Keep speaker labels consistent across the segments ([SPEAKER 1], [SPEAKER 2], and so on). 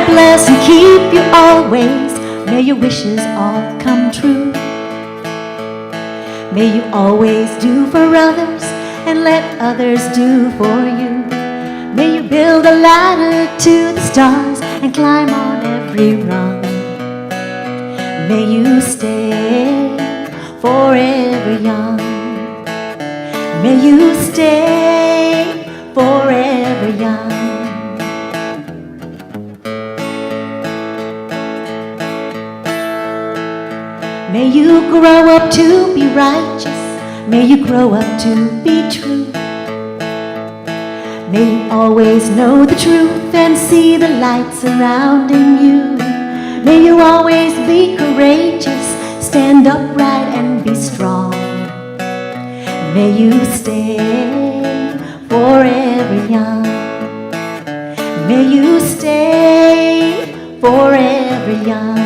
[SPEAKER 1] bless and keep you always. May your wishes all come true. May you always do for others and let others do for you. May you build a ladder to the stars and climb on every rung. May you stay forever young. May you stay forever young. May you grow up to be righteous. May you grow up to be true. May you always know the truth and see the light surrounding you. May you always be courageous, stand upright and be strong. May you stay forever young. May you stay forever young.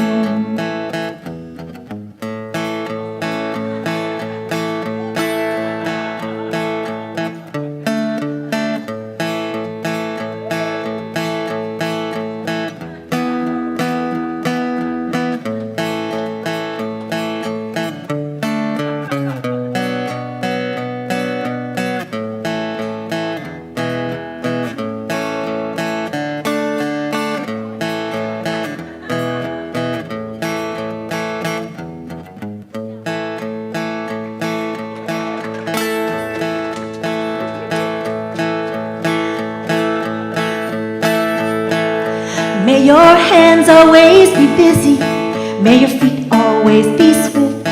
[SPEAKER 1] May your hands always be busy. May your feet always be swift.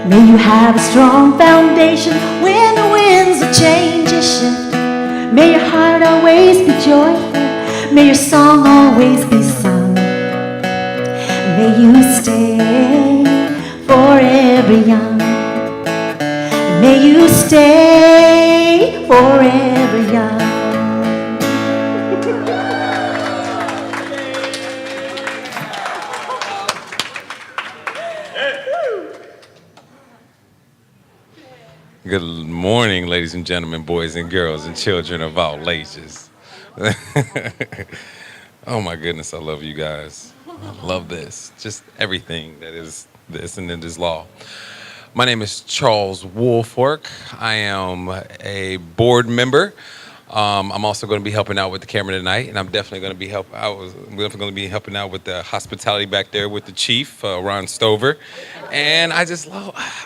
[SPEAKER 1] May you have a strong foundation when the winds of change shift. May your heart always be joyful. May your song always be sung. May you stay forever young. May you stay forever young.
[SPEAKER 2] Good morning, ladies and gentlemen, boys and girls, and children of all ages. Oh my goodness, I love you guys. I love this. Just everything that is this and in this law. My name is Charles Woolfork. I am a board member. I'm also going to be helping out with the camera tonight, and I'm definitely going to be helping out with the hospitality back there with the chief, Ron Stover. And I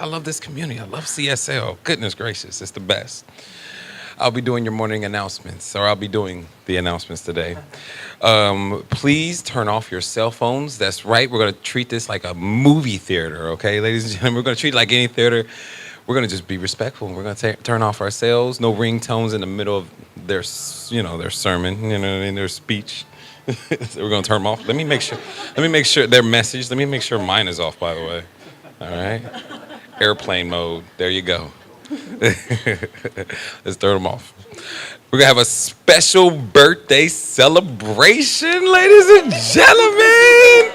[SPEAKER 2] love this community. I love CSL. Goodness gracious, it's the best. I'll be doing your morning announcements, or I'll be doing the announcements today. Please turn off your cell phones. That's right. We're going to treat this like a movie theater, okay, ladies and gentlemen? We're going to treat it like any theater. We're going to just be respectful. We're going to turn off our cells. No ringtones in the middle of their sermon, their speech. So we're going to turn them off. Let me make sure their message. Let me make sure mine is off, by the way. All right. Airplane mode. There you go. Let's turn them off. We're going to have a special birthday celebration, ladies and gentlemen,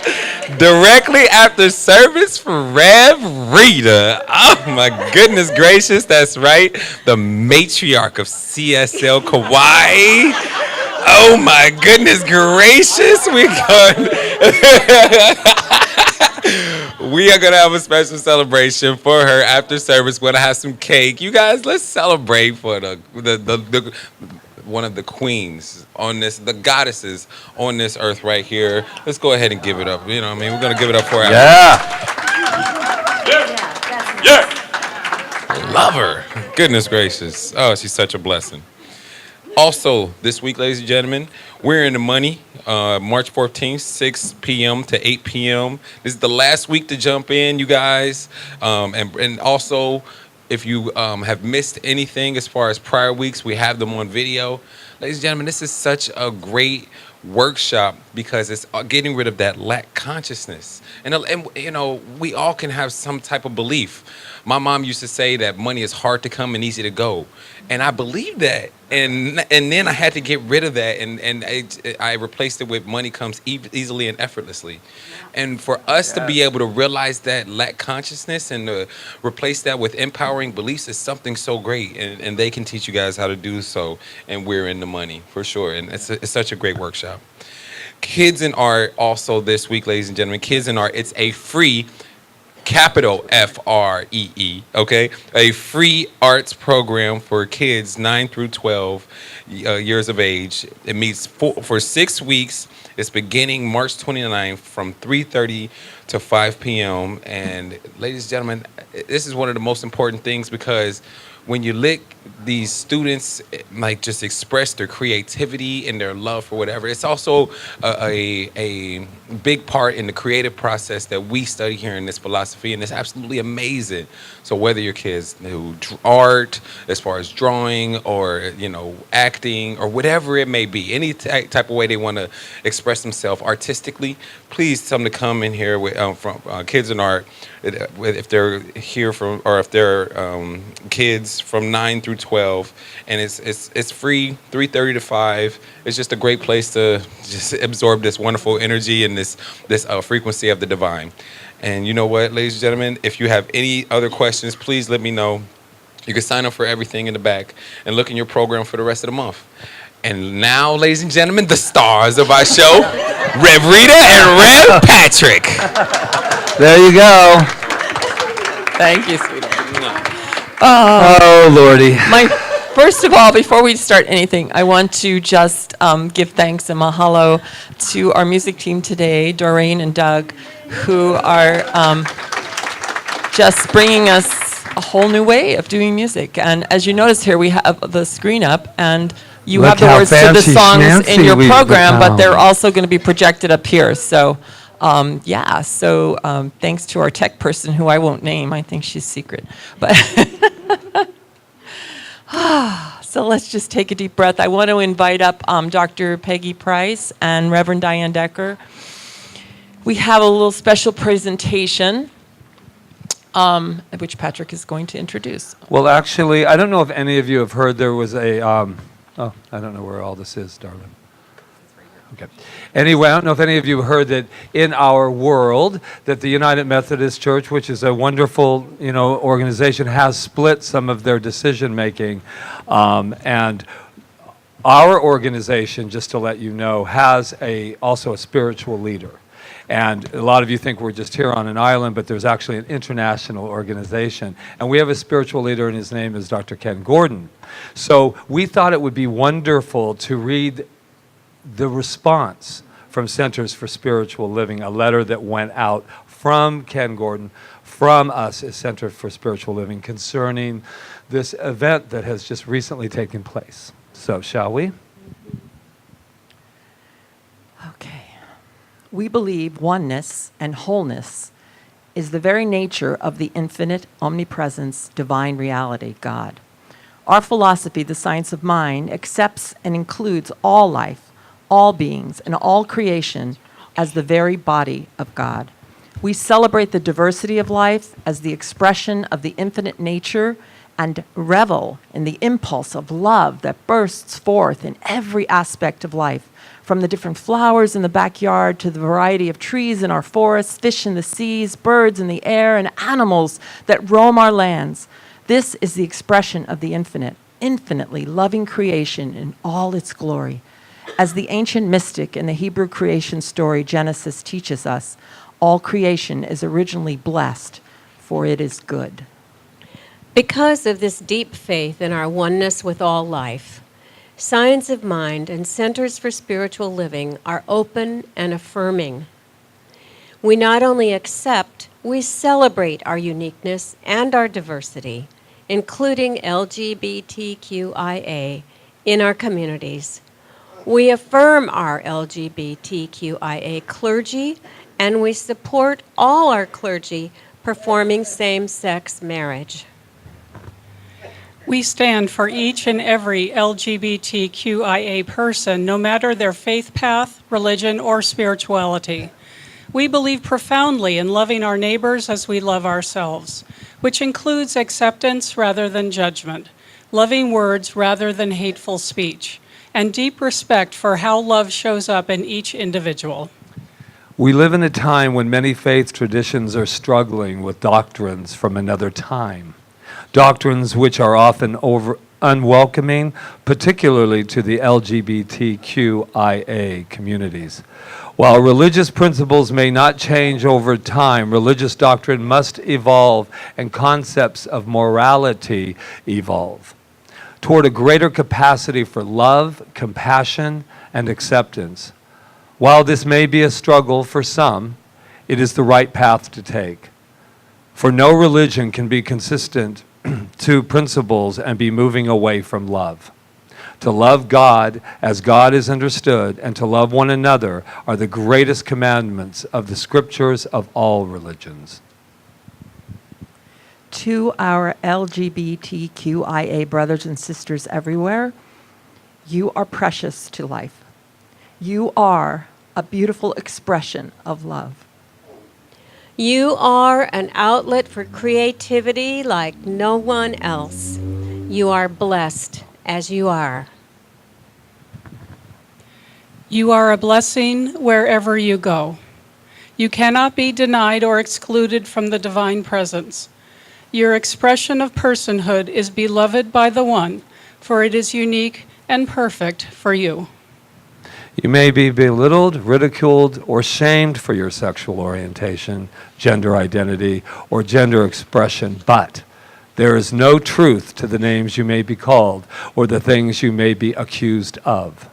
[SPEAKER 2] directly after service for Rev Rita. Oh, my goodness gracious. That's right. The matriarch of CSL Kauai. Oh, my goodness gracious. We are going to have a special celebration for her after service. We're going to have some cake. You guys, let's celebrate for the one of the queens on this, the goddesses on this earth right here. Let's go ahead and give it up. You know what I mean? We're going to give it up for her.
[SPEAKER 3] Yeah.
[SPEAKER 2] Love her. Goodness gracious. Oh, she's such a blessing. Also, this week, ladies and gentlemen, we're in the money. March 14th, 6 p.m. to 8 p.m. This is the last week to jump in, you guys. And also, if you have missed anything as far as prior weeks, we have them on video. Ladies and gentlemen, this is such a great workshop because it's getting rid of that lack consciousness. And we all can have some type of belief. My mom used to say that money is hard to come and easy to go. And I believed that. And then I had to get rid of that. And I replaced it with money comes easily and effortlessly. And for us to be able to realize that lack consciousness and to replace that with empowering beliefs is something so great. And they can teach you guys how to do so. And we're in the money, for sure. And it's such a great workshop. Yeah. Kids in Art also this week, ladies and gentlemen. Kids in Art, it's a free capital FREE, okay? A free arts program for kids 9 through 12 years of age. It meets for 6 weeks. It's beginning March 29th from 3:30 to 5 p.m. And ladies and gentlemen, this is one of the most important things because when you let these students like just express their creativity and their love for whatever, it's also a big part in the creative process that we study here in this philosophy, and it's absolutely amazing. So whether your kids do art, as far as drawing or acting or whatever it may be, any type of way they want to express themselves artistically, please tell them to come in here with from Kids in Art. If they're here from, or if they're kids from 9 through 12, and it's free, 3:30 to 5. It's just a great place to just absorb this wonderful energy and this frequency of the divine. And you know what, ladies and gentlemen, if you have any other questions, please let me know. You can sign up for everything in the back and look in your program for the rest of the month. And now, ladies and gentlemen, the stars of our show, Rev Rita and Rev Patrick.
[SPEAKER 3] There you go.
[SPEAKER 4] Thank you, sweetie.
[SPEAKER 3] Oh, Lordy.
[SPEAKER 4] First of all, before we start anything, I want to just give thanks and mahalo to our music team today, Doreen and Doug, who are just bringing us a whole new way of doing music. And as you notice here, we have the screen up, and you
[SPEAKER 3] Look
[SPEAKER 4] have the
[SPEAKER 3] how
[SPEAKER 4] words to the
[SPEAKER 3] fancy
[SPEAKER 4] songs in
[SPEAKER 3] schmancy
[SPEAKER 4] your
[SPEAKER 3] we've
[SPEAKER 4] program, but they're
[SPEAKER 3] become.
[SPEAKER 4] also going to be projected up here. So, thanks to our tech person, who I won't name. I think she's secret. But so let's just take a deep breath. I want to invite up Dr. Peggy Price and Reverend Diane Decker. We have a little special presentation, which Patrick is going to introduce.
[SPEAKER 3] Well, actually, I don't know if any of you have heard there was a, I don't know where all this is, darling. Okay. Anyway, I don't know if any of you heard that in our world that the United Methodist Church, which is a wonderful, organization, has split some of their decision making, and our organization, just to let you know, has also a spiritual leader. And a lot of you think we're just here on an island, but there's actually an international organization. And we have a spiritual leader, and his name is Dr. Ken Gordon. So we thought it would be wonderful to read the response from Centers for Spiritual Living, a letter that went out from Ken Gordon, from us as Center for Spiritual Living, concerning this event that has just recently taken place. So, shall we?
[SPEAKER 4] Okay. We believe oneness and wholeness is the very nature of the infinite omnipresence, divine reality, God. Our philosophy, the science of mind, accepts and includes all life, all beings, and all creation as the very body of God. We celebrate the diversity of life as the expression of the infinite nature and revel in the impulse of love that bursts forth in every aspect of life, from the different flowers in the backyard to the variety of trees in our forests, fish in the seas, birds in the air, and animals that roam our lands. This is the expression of the infinite, infinitely loving creation in all its glory. As the ancient mystic in the Hebrew creation story Genesis teaches us, all creation is originally blessed, for it is good.
[SPEAKER 5] Because of this deep faith in our oneness with all life, Science of Mind and Centers for Spiritual Living are open and affirming. We not only accept, we celebrate our uniqueness and our diversity, including LGBTQIA, in our communities. We affirm our LGBTQIA clergy, and we support all our clergy performing same-sex marriage.
[SPEAKER 6] We stand for each and every LGBTQIA person, no matter their faith path, religion, or spirituality. We believe profoundly in loving our neighbors as we love ourselves, which includes acceptance rather than judgment, loving words rather than hateful speech, and deep respect for how love shows up in each individual.
[SPEAKER 3] We live in a time when many faith traditions are struggling with doctrines from another time. Doctrines which are often unwelcoming, particularly to the LGBTQIA communities. While religious principles may not change over time, religious doctrine must evolve and concepts of morality evolve toward a greater capacity for love, compassion, and acceptance. While this may be a struggle for some, it is the right path to take. For no religion can be consistent to principles and be moving away from love. To love God as God is understood and to love one another are the greatest commandments of the scriptures of all religions.
[SPEAKER 4] To our LGBTQIA brothers and sisters everywhere, you are precious to life. You are a beautiful expression of love.
[SPEAKER 5] You are an outlet for creativity like no one else. You are blessed as you are.
[SPEAKER 6] You are a blessing wherever you go. You cannot be denied or excluded from the divine presence. Your expression of personhood is beloved by the One, for it is unique and perfect for you.
[SPEAKER 3] You may be belittled, ridiculed, or shamed for your sexual orientation, gender identity, or gender expression, but there is no truth to the names you may be called or the things you may be accused of.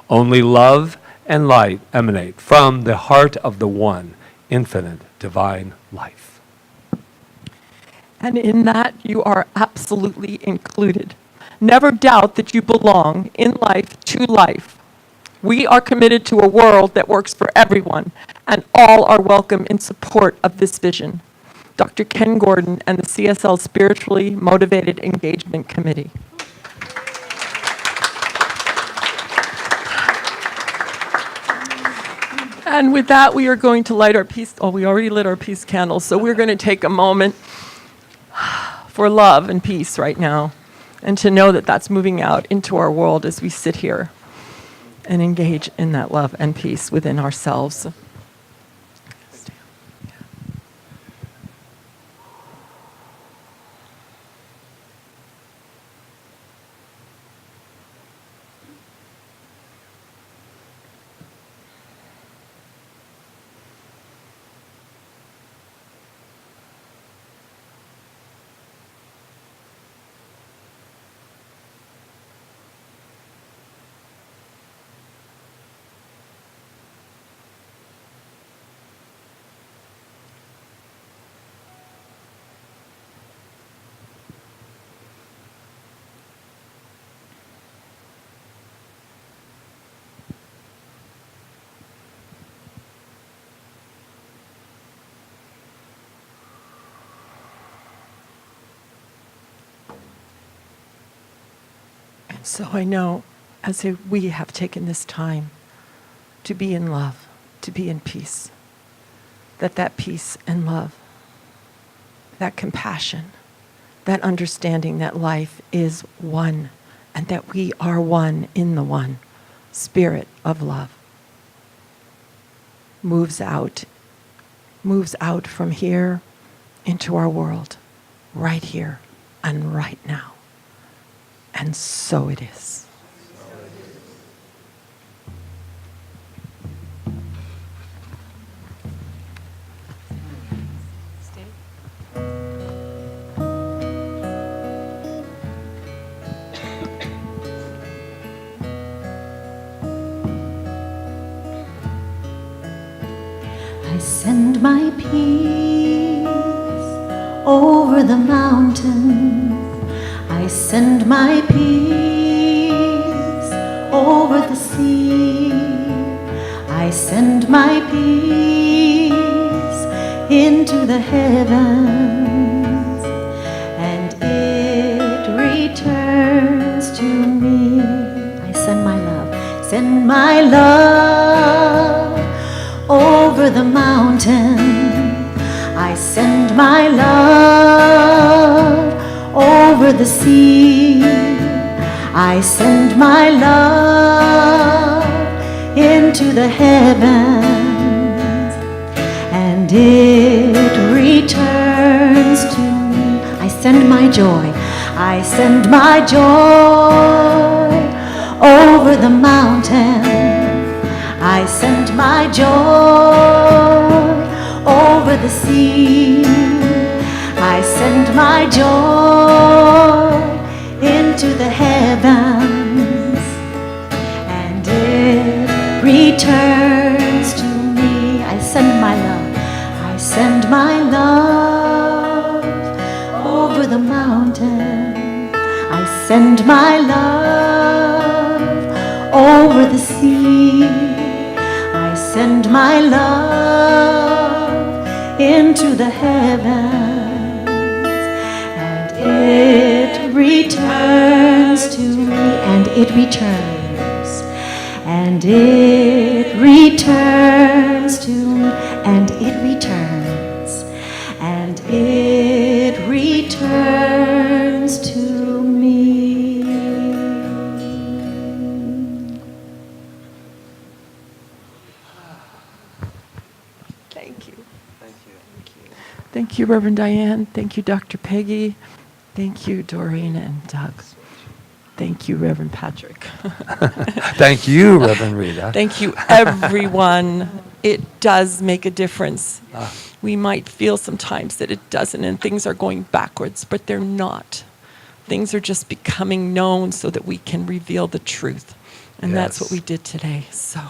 [SPEAKER 3] Only love and light emanate from the heart of the one, infinite, divine life.
[SPEAKER 4] And in that, you are absolutely included. Never doubt that you belong in life to life. We are committed to a world that works for everyone, and all are welcome in support of this vision. Dr. Ken Gordon and the CSL Spiritually Motivated Engagement Committee. And with that, we are going to light our peace. Oh, we already lit our peace candles, so we're going to take a moment for love and peace right now, and to know that that's moving out into our world as we sit here and engage in that love and peace within ourselves. So I know as we have taken this time to be in love, to be in peace, that peace and love, that compassion, that understanding that life is one and that we are one in the one, spirit of love, moves out from here into our world, right here and right now. And so it is.
[SPEAKER 1] I send my peace over the mountains. I send my peace over the sea. I send my peace into the heavens, and it returns to me. I send my love over the mountain. I send my love over the sea. I send my love into the heavens, and it returns to me. I send my joy. I send my joy over the mountain. I send my joy over the sea. I send my joy into the heavens, and it returns to me. I send my love. I send my love over the mountain. I send my love over the sea. I send my love into the heavens, and it returns to me, and it returns, and it returns to me, and it returns, and it returns to me.
[SPEAKER 4] Thank you. Thank you, Reverend Diane. Thank you, Dr. Peggy. Thank you, Doreen and Doug. Thank you, Reverend Patrick.
[SPEAKER 3] Thank you, Reverend Rita.
[SPEAKER 4] Thank you, everyone. It does make a difference. We might feel sometimes that it doesn't and things are going backwards, but they're not. Things are just becoming known so that we can reveal the truth. And that's what we did today. So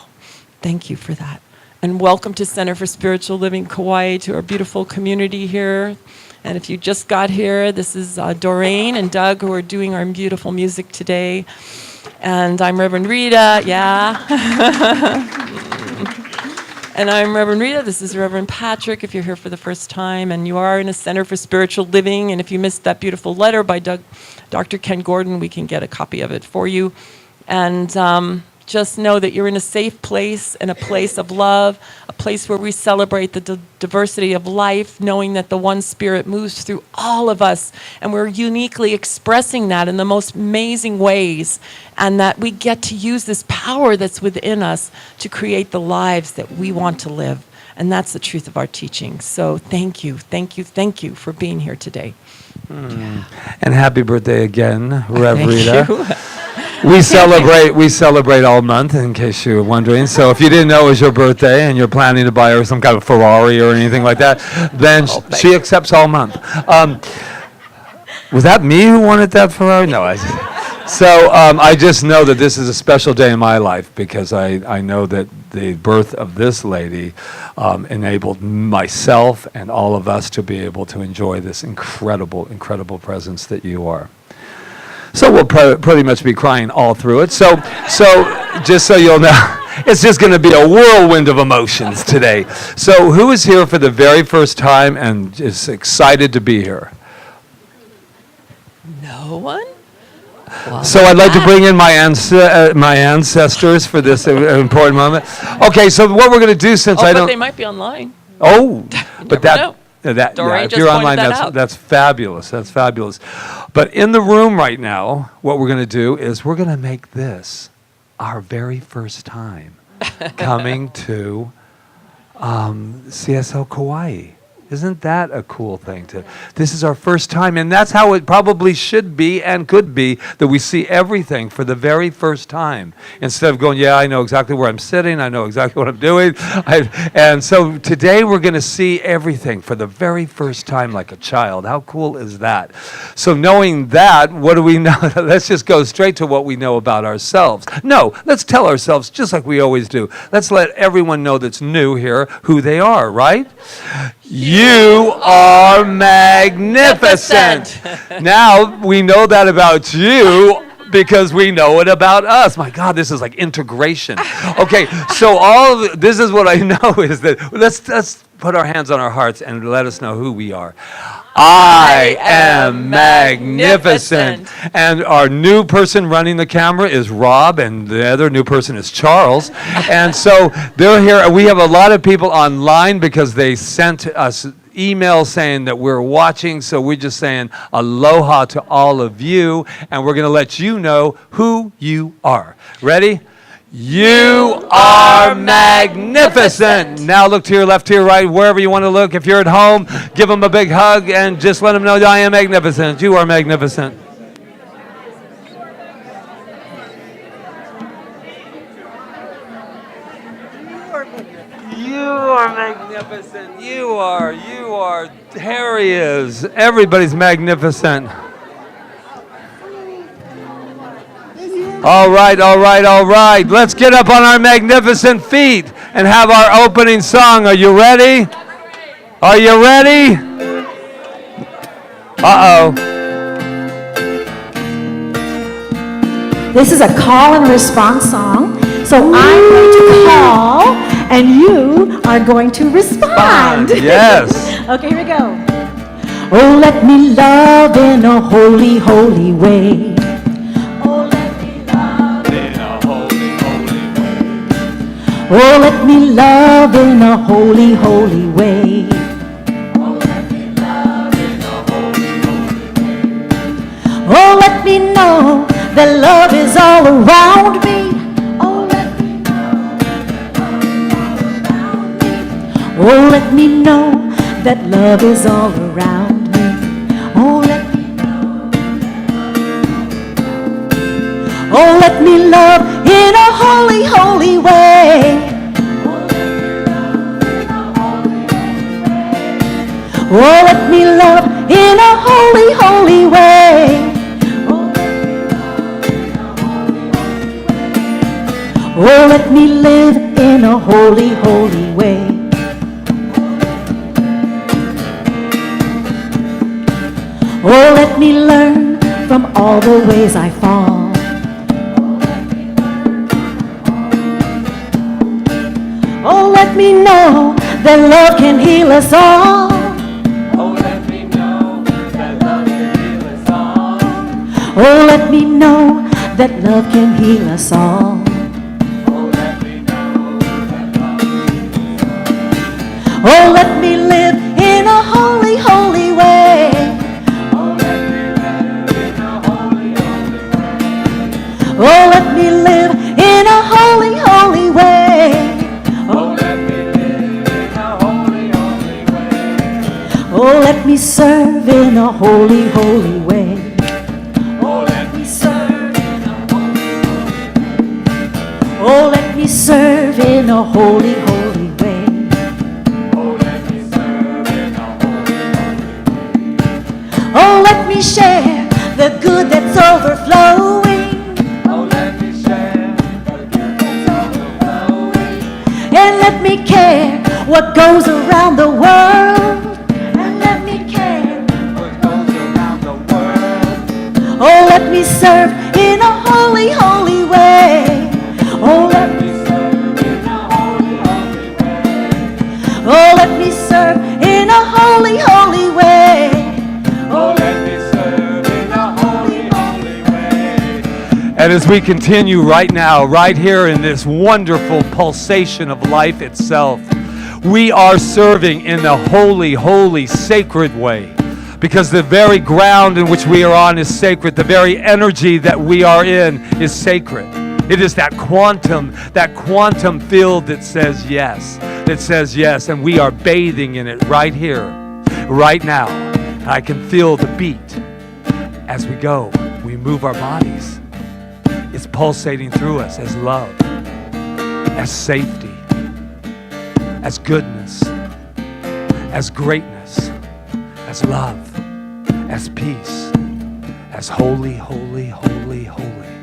[SPEAKER 4] thank you for that. And welcome to Center for Spiritual Living Kauai, to our beautiful community here. And if you just got here, this is Doreen and Doug who are doing our beautiful music today. And I'm Reverend Rita, yeah. And I'm Reverend Rita. This is Reverend Patrick, if you're here for the first time. And you are in a Center for Spiritual Living. And if you missed that beautiful letter by Dr. Ken Gordon, we can get a copy of it for you. And just know that you're in a safe place, and a place of love, a place where we celebrate the diversity of life, knowing that the one Spirit moves through all of us, and we're uniquely expressing that in the most amazing ways, and that we get to use this power that's within us to create the lives that we want to live. And that's the truth of our teaching. So thank you for being here today.
[SPEAKER 3] And happy birthday again, Rev
[SPEAKER 4] Thank
[SPEAKER 3] Rita.
[SPEAKER 4] you.
[SPEAKER 3] We celebrate all month, in case you were wondering. So if you didn't know it was your birthday and you're planning to buy her some kind of Ferrari or anything like that, then she accepts all month. Was that me who wanted that Ferrari? No. I just know that this is a special day in my life, because I know that the birth of this lady enabled myself and all of us to be able to enjoy this incredible, incredible presence that you are. So we'll pretty much be crying all through it. So just so you'll know, it's just going to be a whirlwind of emotions today. So who is here for the very first time and is excited to be here?
[SPEAKER 4] No one? Well,
[SPEAKER 3] So I'd like to bring in my ancestors for this important moment. Okay, so what we're going to do, since I
[SPEAKER 4] but
[SPEAKER 3] don't...
[SPEAKER 4] they might be online.
[SPEAKER 3] Oh, but
[SPEAKER 4] never know. Doreen
[SPEAKER 3] if
[SPEAKER 4] just
[SPEAKER 3] you're
[SPEAKER 4] pointed
[SPEAKER 3] online,
[SPEAKER 4] that out.
[SPEAKER 3] that's fabulous. That's fabulous. But in the room right now, what we're going to do is we're going to make this our very first time coming to CSL Kauai. Isn't that a cool thing? This is our first time, and that's how it probably should be and could be, that we see everything for the very first time. Instead of going, yeah, I know exactly where I'm sitting, I know exactly what I'm doing. And so today we're going to see everything for the very first time like a child. How cool is that? So knowing that, what do we know? Let's just go straight to what we know about ourselves. No, let's tell ourselves, just like we always do. Let's let everyone know that's new here who they are, right? You are magnificent. Now we know that about you because we know it about us. My God, this is like integration. Okay, so this is what I know is that let's put our hands on our hearts and let us know who we are. I am magnificent. And our new person running the camera is Rob, and the other new person is Charles. And so they're here. We have a lot of people online because they sent us emails saying that we're watching. So we're just saying aloha to all of you, and we're going to let you know who you are. Ready? You are magnificent. Now look to your left, to your right, wherever you want to look. If you're at home, give them a big hug and just let them know I am magnificent. You are magnificent. You are magnificent. You are. Harry is. Everybody's magnificent. All right. Let's get up on our magnificent feet and have our opening song. Are you ready? Are you ready? Uh-oh.
[SPEAKER 1] This is a call and response song. So I'm going to call and you are going to respond.
[SPEAKER 3] Yes.
[SPEAKER 1] Okay, here we go. Oh, let me love in a holy, holy way. Oh, let me love in a holy, holy way. Oh, let me love in a holy, holy way. Oh, let me love in a holy, holy way. Oh, let me know that love is all around me. Oh, let me know that love is all around me. Oh, let me know that love is all around me. Oh, let me know. Oh, let me love in a holy, holy way. Oh, let me love in a holy, holy way. Oh, let me live in a holy, holy way. Oh, let me learn from all the ways I fall. Oh, let me know that love can heal us all. Oh, let me know that love can heal us all. Oh, let me know that love can heal us all. Oh, let me live in a holy, holy way. Oh, let me live in a holy, holy way. Oh, let me live in a holy, holy way. Oh, let me live in a holy, holy way. Oh, let me serve in a holy, holy way. Oh, let me serve in a holy, holy way. Oh, let me serve in a holy, holy way. Oh, let me share the good that's overflowing. Oh, let me share the good that's overflowing. And let me care what goes around the world. And let me care what goes around the world. Oh, let me serve in a holy, holy way. Oh, let me serve in a holy, holy way. Oh, let me serve in a holy, holy way. Oh, let me serve in a holy, holy way.
[SPEAKER 3] And as we continue right now, right here in this wonderful pulsation of life itself, we are serving in the holy, holy, sacred way. Because the very ground in which we are on is sacred. The very energy that we are in is sacred. It is that quantum field that says yes, and we are bathing in it right here, right now. I can feel the beat as we go. We move our bodies. It's pulsating through us as love, as safety, as goodness, as greatness, as love, as peace, as holy, holy, holy, holy,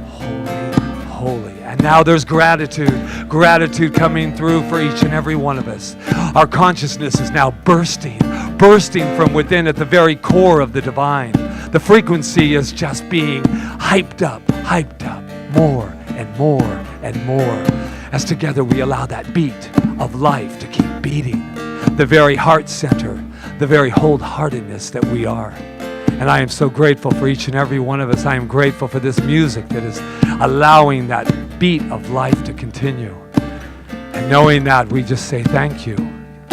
[SPEAKER 3] holy, holy. And now there's gratitude coming through for each and every one of us. Our consciousness is now bursting from within at the very core of the divine. The frequency is just being hyped up, more and more and more. As together we allow that beat of life to keep beating. The very heart center, the very wholeheartedness that we are. And I am so grateful for each and every one of us. I am grateful for this music that is allowing that beat of life to continue. And knowing that, we just say thank you.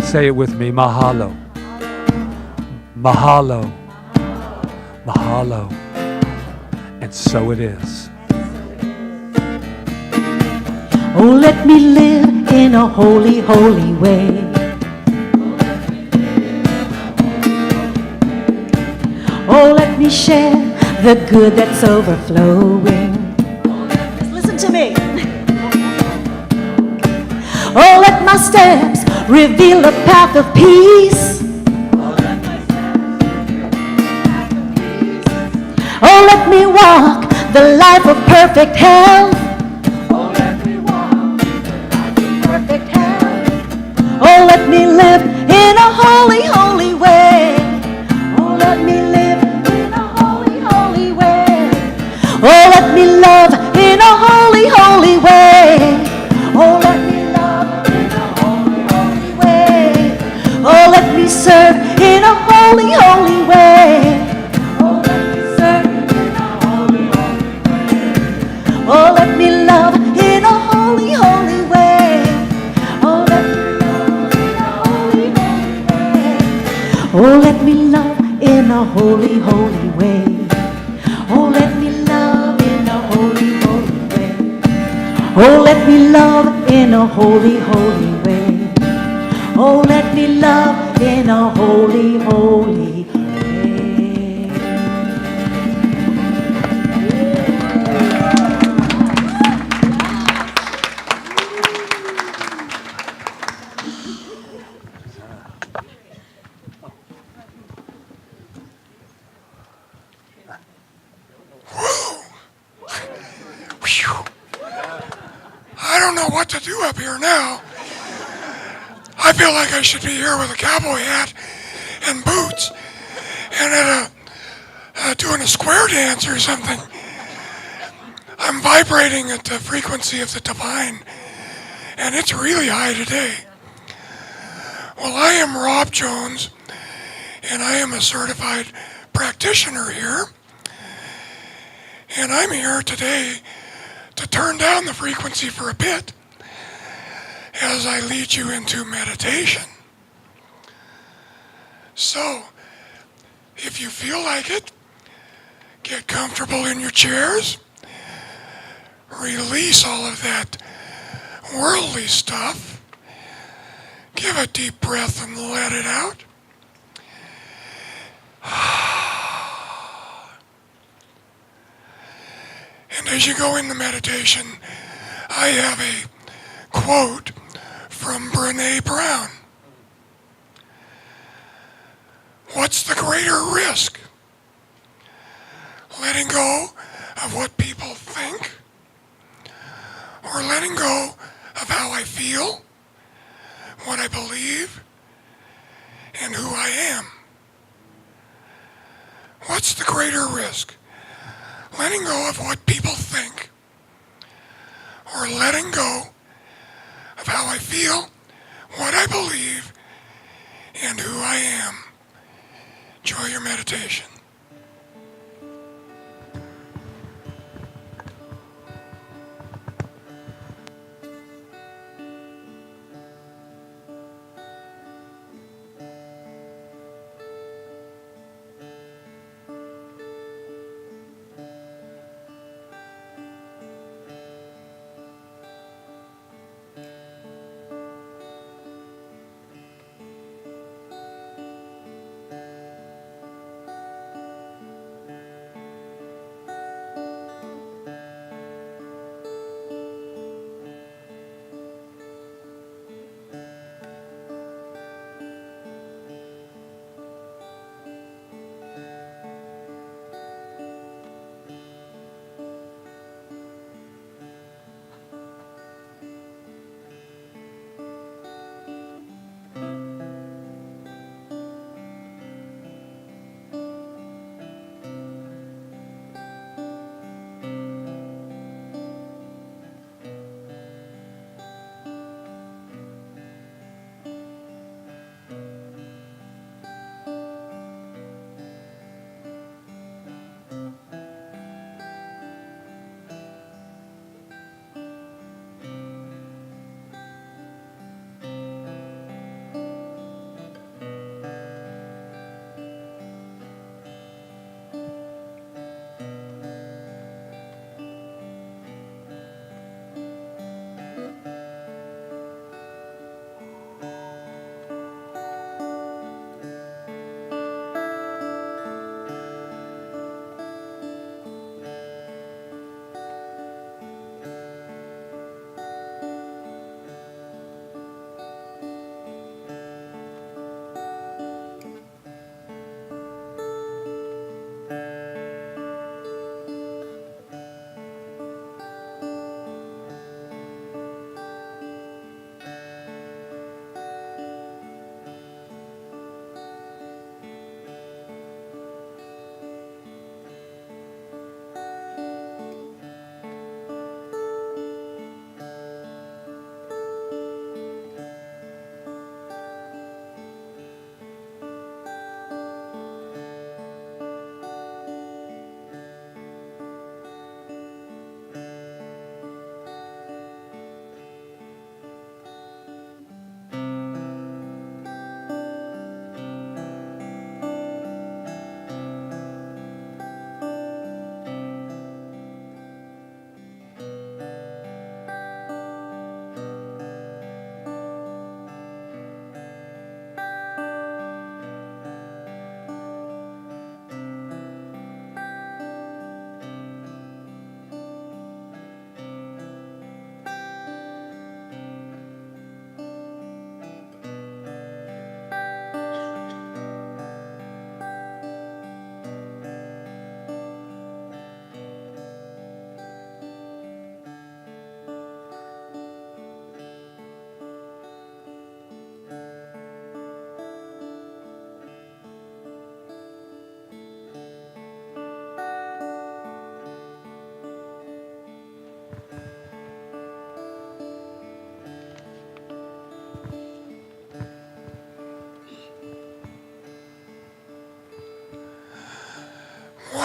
[SPEAKER 3] Say it with me, mahalo. Mahalo. Mahalo. And so it is.
[SPEAKER 1] Oh, let me live in a holy, holy way. Oh, let me share the good that's overflowing. Listen to me. Oh, let my my steps, reveal the path of peace. Oh, let me walk the life of perfect health. Oh, let me walk the life of perfect health. Oh, let me live in a holy, holy way. Oh, let me live in a holy, holy way. Oh, let me love in a holy, holy way. Oh, let me love in a holy, holy way. Oh, let me serve in a holy, holy way. Oh, let me serve in a holy, holy way. Oh, let me love in a holy, holy way. Oh, let me love in a holy, holy way. Oh, let me love in a holy, holy way. Oh, let me love in a holy, holy way. Oh, let me love in a holy, holy way. Oh, let me love in a holy, holy way.
[SPEAKER 7] I don't know what to do up here now. I feel like I should be here with a cowboy hat and boots and at doing a square dance or something. I'm vibrating at the frequency of the divine, and it's really high today. Well, I am Rob Jones, and I am a certified practitioner here, and I'm here today to turn down the frequency for a bit as I lead you into meditation. So, if you feel like it, get comfortable in your chairs, release all of that worldly stuff, give a deep breath and let it out. And as you go into meditation, I have a quote from Brené Brown. What's the greater risk? Letting go of what people think, or letting go of how I feel, what I believe, and who I am? What's the greater risk? Letting go of what people think, or letting go of how I feel, what I believe, and who I am? Enjoy your meditation.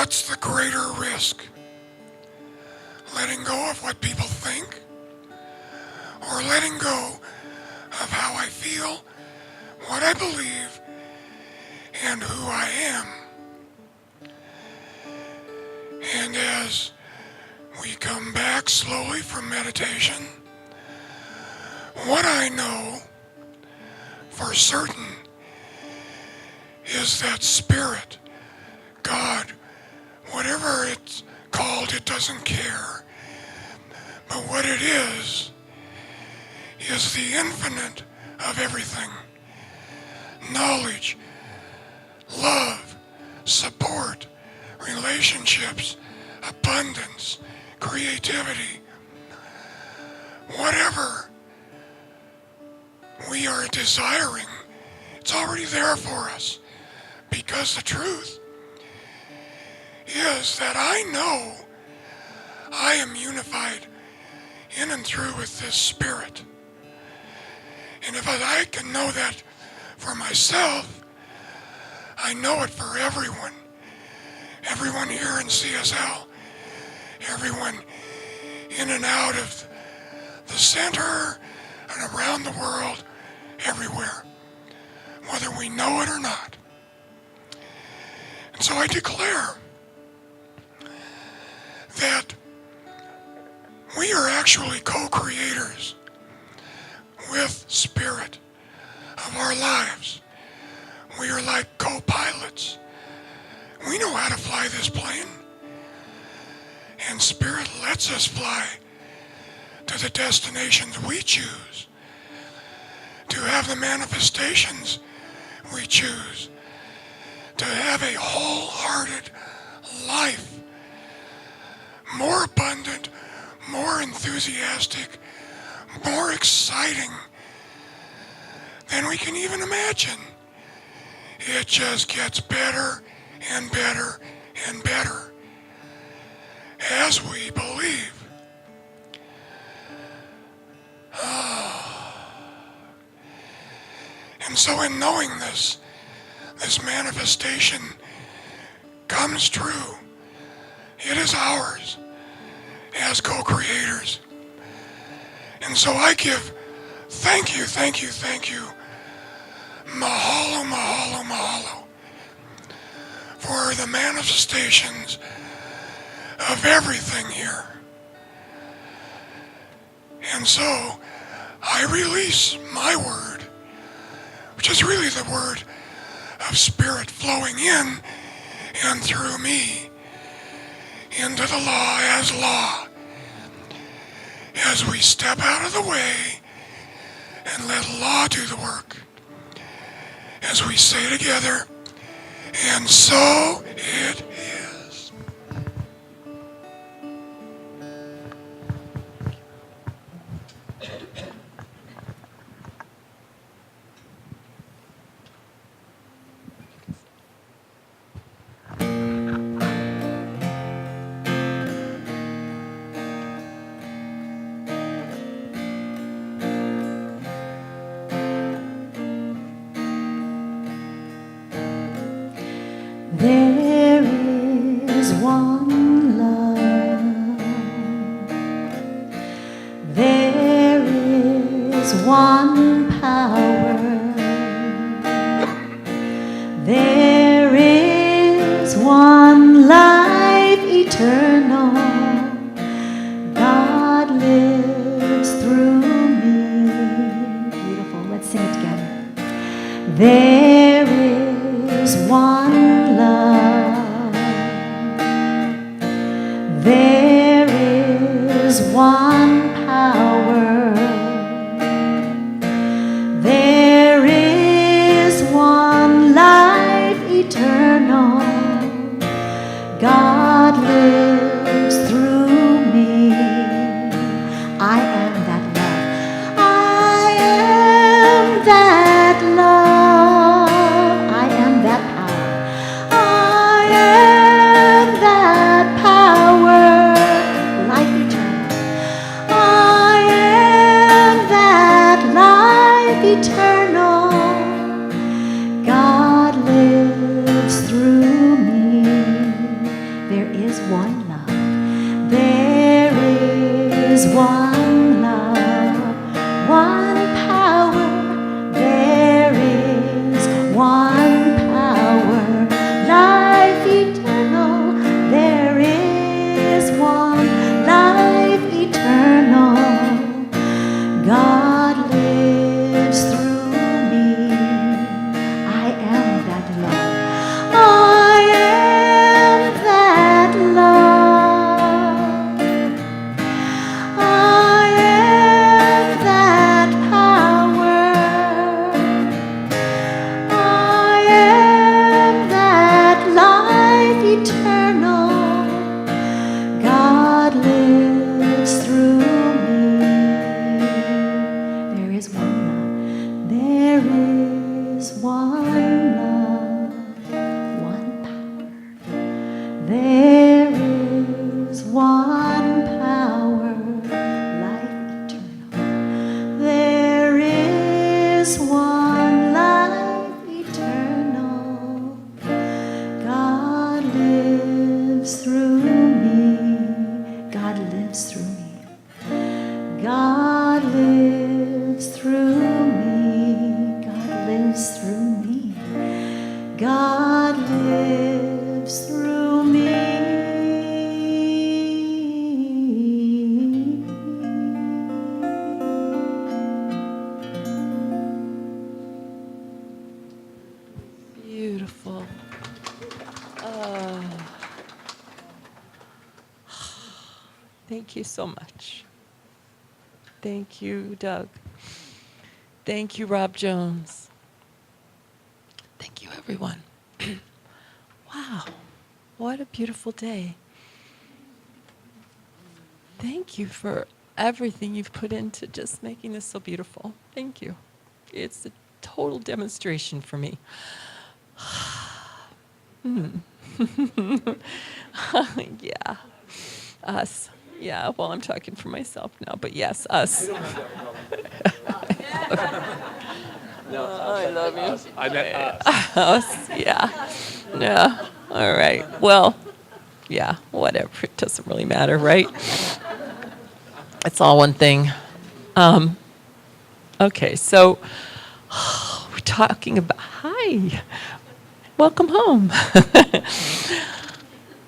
[SPEAKER 7] what's the greater risk? Letting go of what people think, or letting go of how I feel, what I believe, and who I am. And as we come back slowly from meditation, what I know for certain is that Spirit, God, whatever it's called, it doesn't care. But what it is the infinite of everything. Knowledge, love, support, relationships, abundance, creativity, whatever we are desiring, it's already there for us. Because the truth is that I know I am unified in and through with this Spirit. And if I can know that for myself, I know it for everyone. Everyone here in CSL, everyone in and out of the center and around the world, everywhere, whether we know it or not. And so I declare that we are actually co-creators with Spirit of our lives. We are like co-pilots. We know how to fly this plane. And Spirit lets us fly to the destinations we choose, to have the manifestations we choose, to have a wholehearted life, more abundant, more enthusiastic, more exciting than we can even imagine. It just gets better and better and better as we believe. And so in knowing this manifestation comes true. It is ours as co-creators. And so I give thank you, mahalo, mahalo, mahalo, for the manifestations of everything here. And so I release my word, which is really the word of Spirit flowing in and through me into the law as we step out of the way and let law do the work. As we say together, and so it is.
[SPEAKER 1] There is one love. There is one power. There is one life eternal. God lives through me. Beautiful. Let's sing it together. There is one love. There is one power. There is one life eternal. God lives through me. I am that love. I am that love. I am that power. I am that power. Life eternal. I am that life eternal. God lives through me. is one love, one power. There is one power, life eternal. There is one life eternal. God lives through me. I am that love. I am that love. I am that power. I am that life eternal. God lives through me. There is one love. There is one love, one power. There is one power, life eternal. There is one life eternal. God lives through me. God lives through me. God lives through me. God lives through me. God lives through me.
[SPEAKER 4] Beautiful. Thank you so much. Thank you, Doug. Thank you, Rob Jones. Thank you, everyone. Wow, what a beautiful day. Thank you for everything you've put into just making this so beautiful. Thank you. It's a total demonstration for me. Yeah, us. Yeah, well, I'm talking for myself now, but yes, us. I love you.
[SPEAKER 3] I meant
[SPEAKER 4] Us, yeah. Yeah, all right. Well, yeah, whatever. It doesn't really matter, right? It's all one thing. Okay, so we're talking about, hi, welcome home.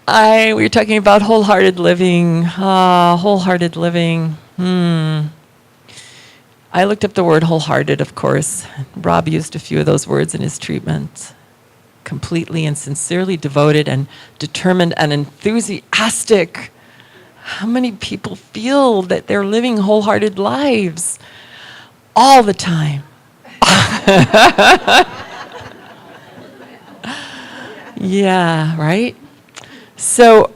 [SPEAKER 4] We were talking about wholehearted living. Wholehearted living. I looked up the word wholehearted, of course. Rob used a few of those words in his treatment. Completely and sincerely devoted and determined and enthusiastic. How many people feel that they're living wholehearted lives all the time? Yeah, right? So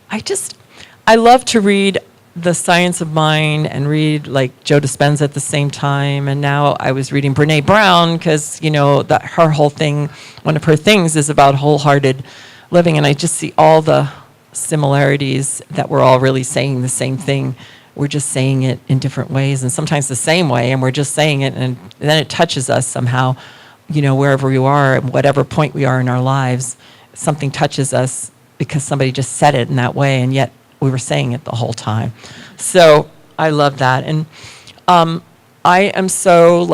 [SPEAKER 4] I love to read The Science of Mind and read like Joe Dispenza at the same time. And now I was reading Brene Brown because, her whole thing, one of her things is about wholehearted living. And I just see all the similarities that we're all really saying the same thing. We're just saying it in different ways and sometimes the same way. And we're just saying it and then it touches us somehow, wherever we are, at whatever point we are in our lives, something touches us because somebody just said it in that way. And yet we were saying it the whole time. So I love that. And I am so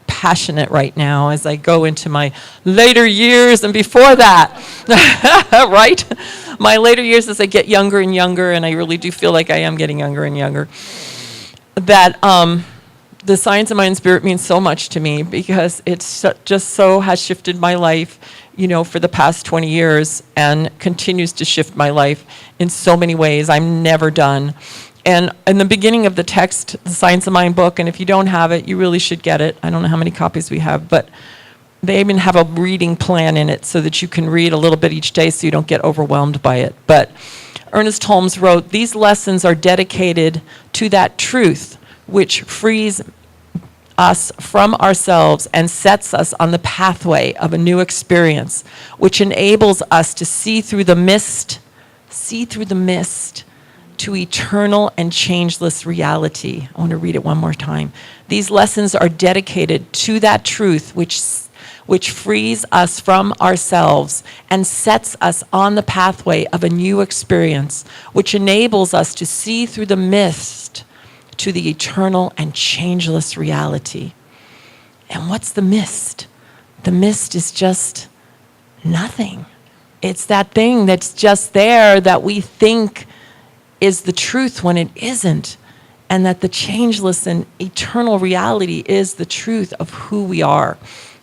[SPEAKER 4] passionate right now as I go into my later years and before that, right? My later years as I get younger and younger, and I really do feel like I am getting younger and younger, that the Science of Mind and Spirit means so much to me because it's just so has shifted my life, for the past 20 years and continues to shift my life in so many ways. I'm never done. And in the beginning of the text, the Science of Mind book, and if you don't have it, you really should get it. I don't know how many copies we have, but they even have a reading plan in it so that you can read a little bit each day so you don't get overwhelmed by it. But Ernest Holmes wrote, "These lessons are dedicated to that truth which frees us from ourselves and sets us on the pathway of a new experience, which enables us to see through the mist to eternal and changeless reality." I want to read it one more time. "These lessons are dedicated to that truth which frees us from ourselves and sets us on the pathway of a new experience, which enables us to see through the mist to the eternal and changeless reality. And what's the mist? The mist is just nothing. It's that thing that's just there that we think is the truth when it isn't, and that the changeless and eternal reality is the truth of who we are.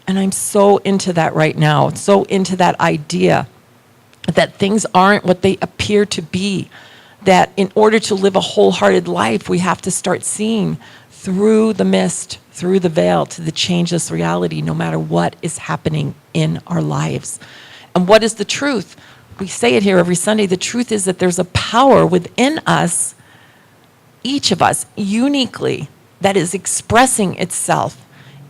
[SPEAKER 4] And I'm so into that right now, so into that idea that things aren't what they appear to be, that in order to live a wholehearted life, we have to start seeing through the mist, through the veil, to the changeless reality, no matter what is happening in our lives. And what is the truth? We say it here every Sunday. The truth is that there's a power within us, each of us, uniquely, that is expressing itself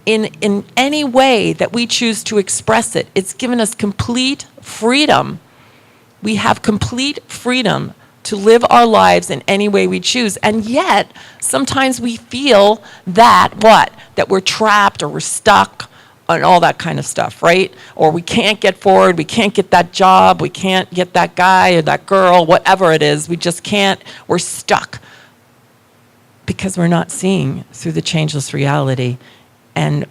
[SPEAKER 4] in any way that we choose to express it. It's given us complete freedom. We have complete freedom to live our lives in any way we choose. And yet, sometimes we feel that, what? That we're trapped or we're stuck and all that kind of stuff, right? Or we can't get forward, we can't get that job, we can't get that guy or that girl, whatever it is, we just can't, we're stuck. Because we're not seeing through the changeless reality. And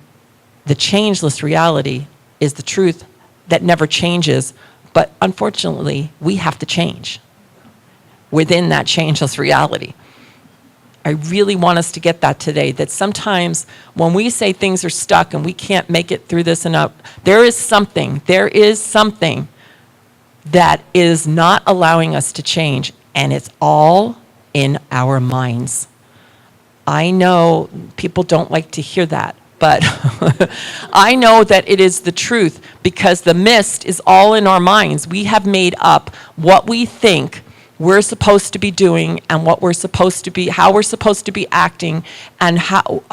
[SPEAKER 4] the changeless reality is the truth that never changes, but unfortunately, we have to change within that changeless reality. I really want us to get that today, that sometimes when we say things are stuck and we can't make it through this and up, there is something that is not allowing us to change, and it's all in our minds. I know people don't like to hear that, but I know that it is the truth, because the mist is all in our minds. We have made up what we think we're supposed to be doing and what we're supposed to be, how we're supposed to be acting, and how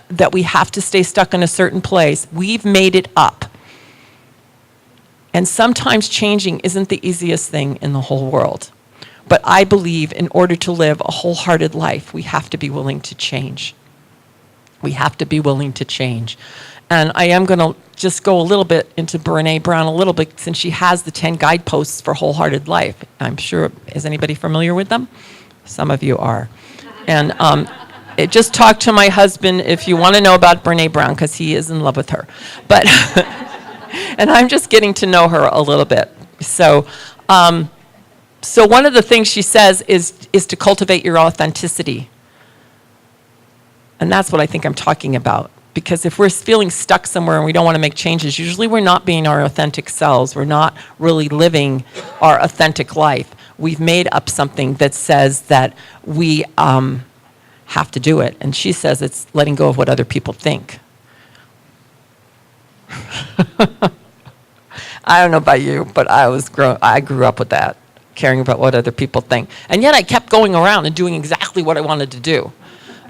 [SPEAKER 4] that we have to stay stuck in a certain place. We've made it up. And sometimes changing isn't the easiest thing in the whole world. But I believe in order to live a wholehearted life, we have to be willing to change. We have to be willing to change. And I am going to just go a little bit into Brené Brown a little bit, since she has the 10 guideposts for wholehearted life. I'm sure, is anybody familiar with them? Some of you are. And just talk to my husband if you want to know about Brené Brown, because he is in love with her. But and I'm just getting to know her a little bit. So one of the things she says is to cultivate your authenticity. And that's what I think I'm talking about. Because if we're feeling stuck somewhere and we don't want to make changes, usually we're not being our authentic selves. We're not really living our authentic life. We've made up something that says that we have to do it. And she says it's letting go of what other people think. I don't know about you, but I grew up with that, caring about what other people think. And yet I kept going around and doing exactly what I wanted to do.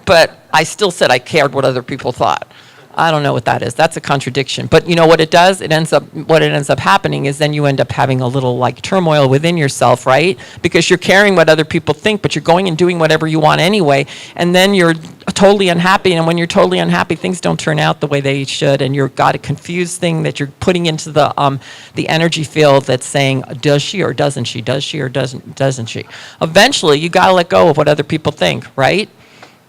[SPEAKER 4] But I still said I cared what other people thought. I don't know what that is. That's a contradiction. But you know what it does? What it ends up happening is then you end up having a little like turmoil within yourself, right? Because you're caring what other people think, but you're going and doing whatever you want anyway. And then you're totally unhappy. And when you're totally unhappy, things don't turn out the way they should. And you've got a confused thing that you're putting into the energy field that's saying, does she or doesn't she? Does she or doesn't she? Eventually, you got to let go of what other people think, right?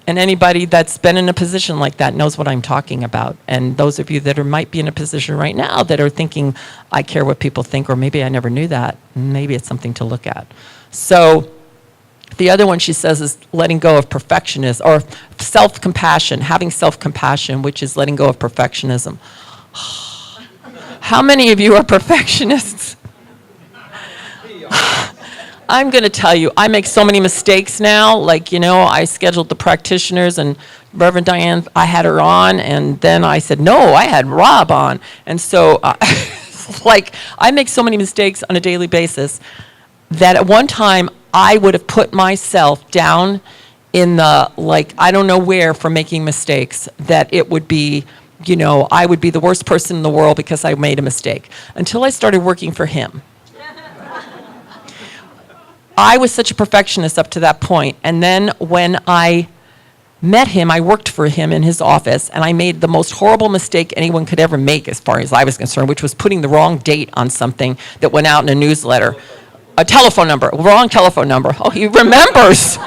[SPEAKER 4] And anybody that's been in a position like that knows what I'm talking about. And those of you that might be in a position right now that are thinking, I care what people think, or maybe I never knew that, maybe it's something to look at. So the other one she says is letting go of perfectionism, or self-compassion, having self-compassion, which is letting go of perfectionism. How many of you are perfectionists? I'm going to tell you, I make so many mistakes now. Like, you know, I scheduled the practitioners, and Reverend Diane, I had her on, and then I said, no, I had Rob on. And so, like, I make so many mistakes on a daily basis that at one time I would have put myself down in the, like, I don't know where for making mistakes, that it would be, you know, I would be the worst person in the world because I made a mistake. Until I started working for him. I was such a perfectionist up to that point. And then when I met him. I worked for him in his office, and I made the most horrible mistake anyone could ever make as far as I was concerned, which was putting the wrong date on something that went out in a newsletter. A telephone number, wrong telephone number. Oh, he remembers.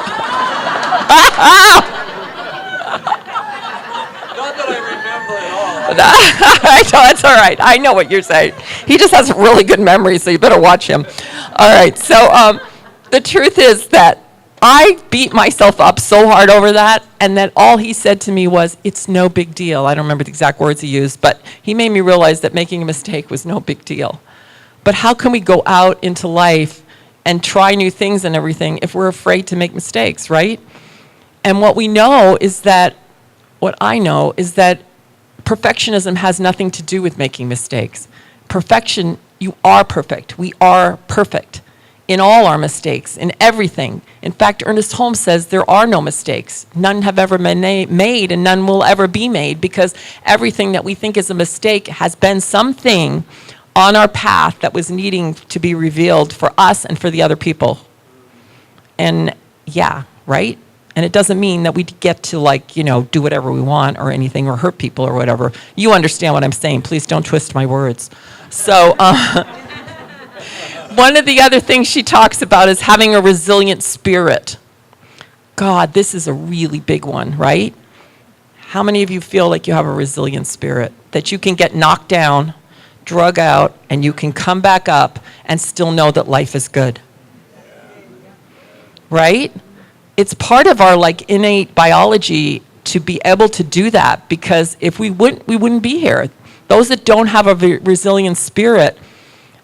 [SPEAKER 4] I know, it's all right. I know what you're saying. He just has really good memory, so you better watch him. All right, so the truth is that I beat myself up so hard over that, and that all he said to me was, it's no big deal. I don't remember the exact words he used, but he made me realize that making a mistake was no big deal. But how can we go out into life and try new things and everything if we're afraid to make mistakes, right? And what I know is that perfectionism has nothing to do with making mistakes. Perfection, you are perfect. We are perfect in all our mistakes, in everything. In fact, Ernest Holmes says there are no mistakes. None have ever been made, and none will ever be made, because everything that we think is a mistake has been something on our path that was needing to be revealed for us and for the other people. And yeah, right? And it doesn't mean that we get to do whatever we want or anything or hurt people or whatever. You understand what I'm saying. Please don't twist my words. So one of the other things she talks about is having a resilient spirit. God, this is a really big one, right? How many of you feel like you have a resilient spirit? That you can get knocked down, drug out, and you can come back up and still know that life is good. Right? It's part of our innate biology to be able to do that, because if we wouldn't be here. Those that don't have a resilient spirit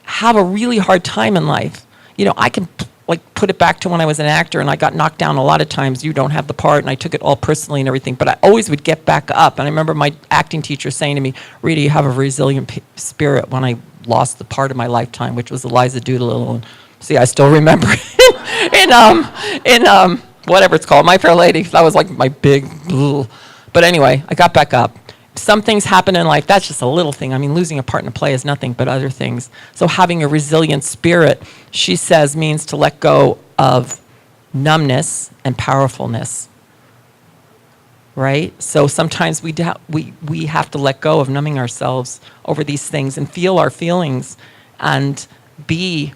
[SPEAKER 4] have a really hard time in life. I can put it back to when I was an actor and I got knocked down a lot of times. You don't have the part, and I took it all personally and everything, but I always would get back up. And I remember my acting teacher saying to me, Rita, you have a resilient spirit, when I lost the part of my lifetime, which was Eliza Doolittle. And see, I still remember it in whatever it's called, My Fair Lady. That was my big, but anyway, I got back up. Some things happen in life, that's just a little thing. I mean, losing a part in a play is nothing but other things. So having a resilient spirit, she says, means to let go of numbness and powerfulness, right? So sometimes we have to let go of numbing ourselves over these things and feel our feelings and be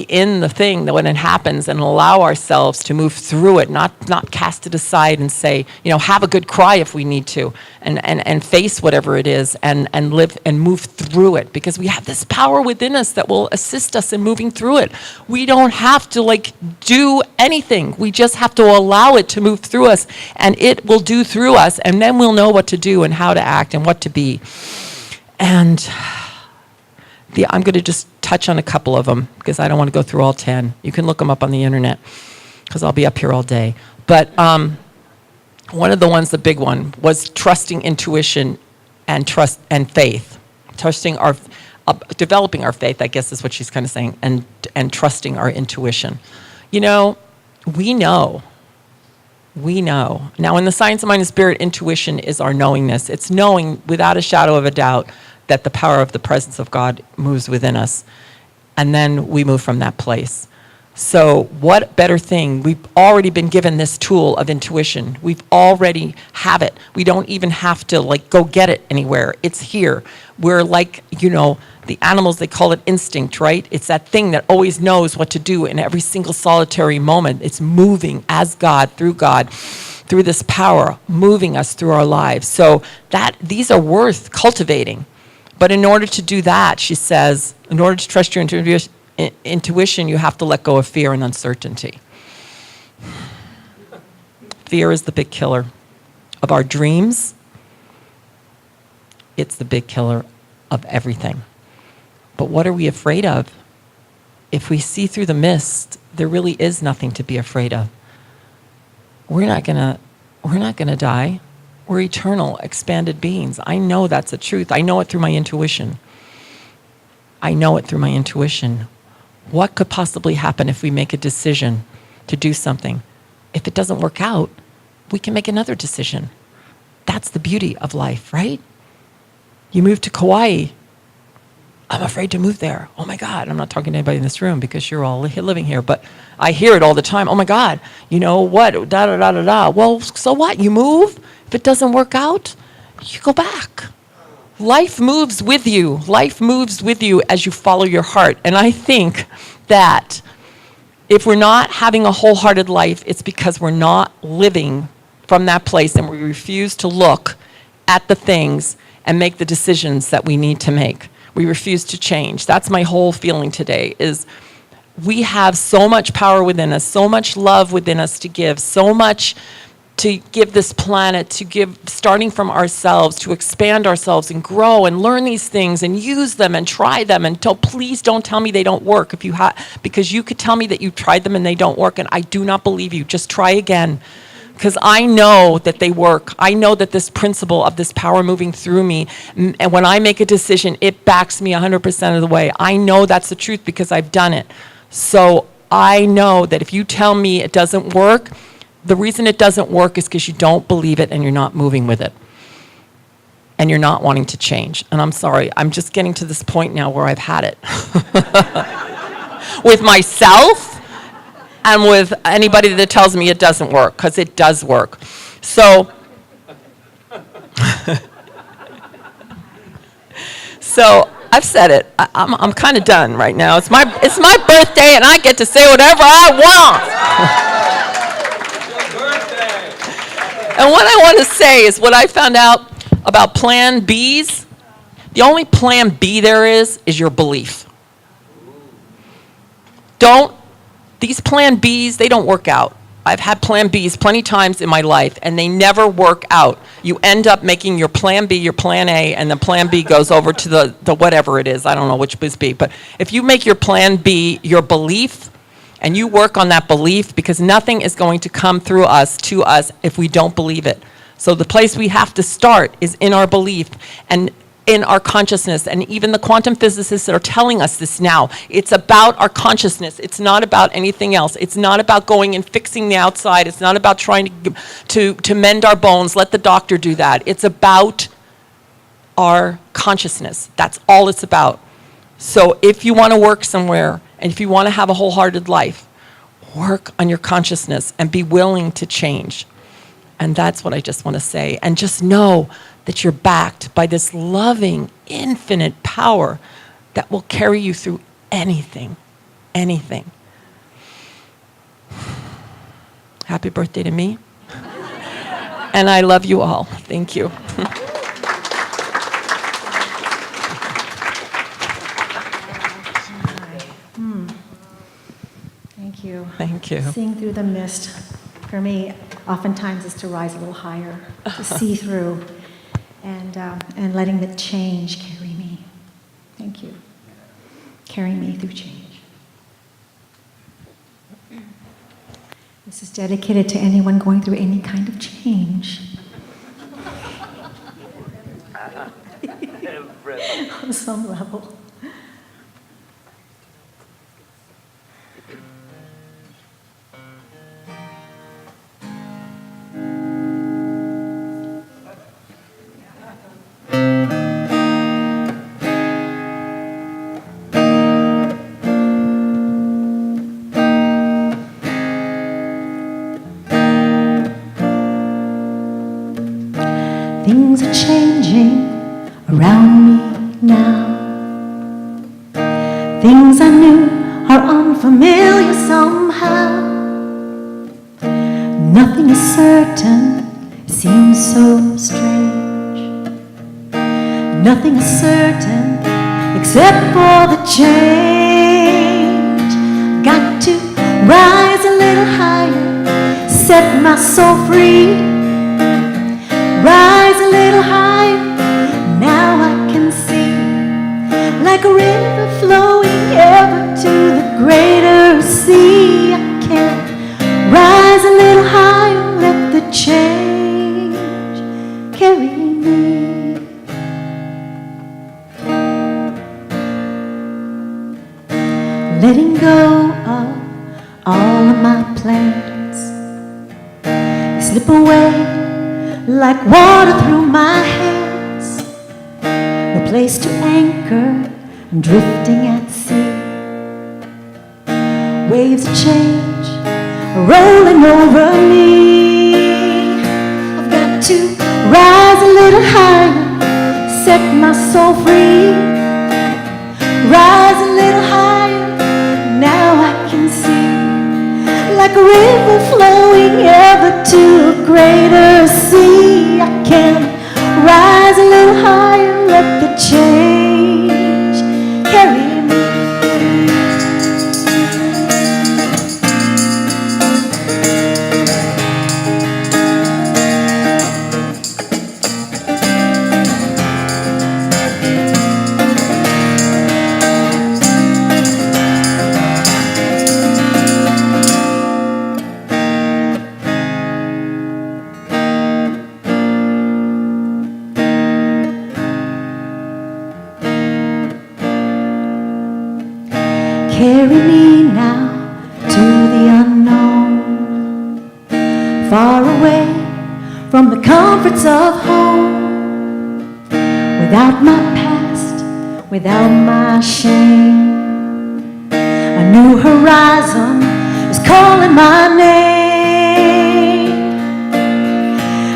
[SPEAKER 4] in the thing that when it happens, and allow ourselves to move through it, not cast it aside and say, have a good cry if we need to, and face whatever it is, and live and move through it, because we have this power within us that will assist us in moving through it. We don't have to do anything. We just have to allow it to move through us, and it will do through us, and then we'll know what to do and how to act and what to be. And I'm going to just touch on a couple of them, because I don't want to go through all 10. You can look them up on the internet, because I'll be up here all day. But one of the ones, the big one, was trusting intuition and trust and faith. Trusting developing our faith, I guess is what she's kind of saying, and trusting our intuition. We know. Now, in the science of mind and spirit, intuition is our knowingness. It's knowing without a shadow of a doubt that the power of the presence of God moves within us. And then we move from that place. So what better thing? We've already been given this tool of intuition. We've already have it. We don't even have to go get it anywhere. It's here. We're the animals, they call it instinct, right? It's that thing that always knows what to do in every single solitary moment. It's moving as God, through this power, moving us through our lives. So these are worth cultivating. But in order to do that, she says, in order to trust your intuition, you have to let go of fear and uncertainty. Fear is the big killer of our dreams. It's the big killer of everything. But what are we afraid of? If we see through the mist, there really is nothing to be afraid of. We're not gonna die. We're eternal, expanded beings. I know that's the truth. I know it through my intuition. What could possibly happen if we make a decision to do something? If it doesn't work out, we can make another decision. That's the beauty of life, right? You move to Kauai. I'm afraid to move there. Oh my God. I'm not talking to anybody in this room because you're all living here, but I hear it all the time. Oh my God, you know what? Da da da da da. Well, so what? You move. If it doesn't work out, you go back. Life moves with you. Life moves with you as you follow your heart. And I think that if we're not having a wholehearted life, it's because we're not living from that place and we refuse to look at the things and make the decisions that we need to make. We refuse to change. That's my whole feeling today is we have so much power within us, so much love within us to give, so much to give this planet, to give, starting from ourselves, to expand ourselves and grow and learn these things and use them and try them. And please don't tell me they don't work if you because you could tell me that you tried them and they don't work, and I do not believe you. Just try again. Because I know that they work. I know that this principle of this power moving through me, and when I make a decision, it backs me 100% of the way. I know that's the truth because I've done it. So I know that if you tell me it doesn't work, the reason it doesn't work is because you don't believe it and you're not moving with it. And you're not wanting to change. And I'm sorry, I'm just getting to this point now where I've had it. With myself, and with anybody that tells me it doesn't work, because it does work. So I've said it. I'm kind of done right now. It's my birthday, and I get to say whatever I want. And what I want to say is what I found out about Plan Bs. The only Plan B there is your belief. These Plan Bs, they don't work out. I've had Plan Bs plenty times in my life, and they never work out. You end up making your Plan B your Plan A, and the Plan B goes over to the whatever it is. I don't know which is B. But if you make your Plan B your belief, and you work on that belief, because nothing is going to come through us to us if we don't believe it. So the place we have to start is in our belief and in our consciousness. And even the quantum physicists that are telling us this now, it's about our consciousness. It's not about anything else. It's not about going and fixing the outside. It's not about trying to mend our bones. Let the doctor do that. It's about our consciousness. That's all it's about. So if you want to work somewhere, and if you want to have a wholehearted life, work on your consciousness and be willing to change. And that's what I just want to say. And just know that you're backed by this loving, infinite power that will carry you through anything, anything. Happy birthday to me. And I love you all. Thank you.
[SPEAKER 1] Thank you.
[SPEAKER 4] Thank you.
[SPEAKER 1] Seeing through the mist, for me, oftentimes is to rise a little higher, to see through, and letting the change carry me. Thank you. Carry me through change. This is dedicated to anyone going through any kind of change. On some level. Things are changing around me now. Things I knew are unfamiliar somehow. Nothing is certain, seems so strange. Nothing is certain except for the change. Got to rise a little higher, set my soul free. Rise a little higher, now I can see, like a river flowing ever to the greater sea. I can rise a little higher, let the change carry me. Letting go of all of my plans, slip away like water through my hands. No place to anchor, drifting at sea. Waves of change are rolling over me. I've got to rise a little higher, set my soul free. Rise a little higher, now I can see. Like a river flowing ever to a greater sea. I can rise a little higher, let the change carry me. Carry me now to the unknown, far away from the comforts of home. Without my past, without my shame, a new horizon is calling my name.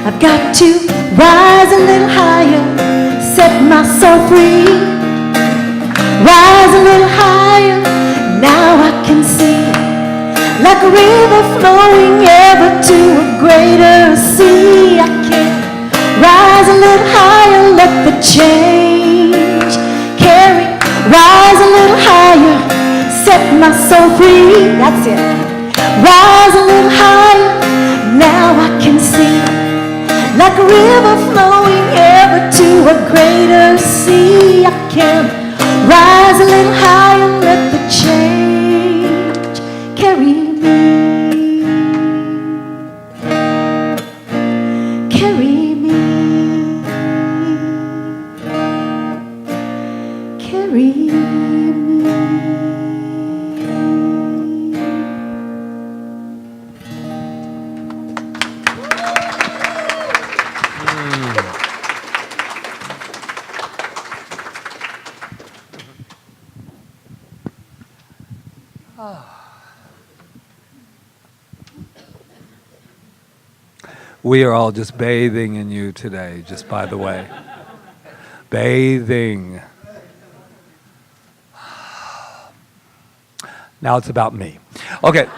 [SPEAKER 1] I've got to rise a little higher, set my soul free. Rise a little higher, now I can see. Like a river flowing ever to a greater sea. I can rise a little higher, let the change carry. Rise a little higher, set my soul free. That's it. Rise a little higher, now I can see. Like a river flowing ever to a greater sea. I can rise a little higher, let the change carry me. Carry me. Carry me.
[SPEAKER 3] We are all just bathing in you today, just by the way. Bathing. Now it's about me. Okay.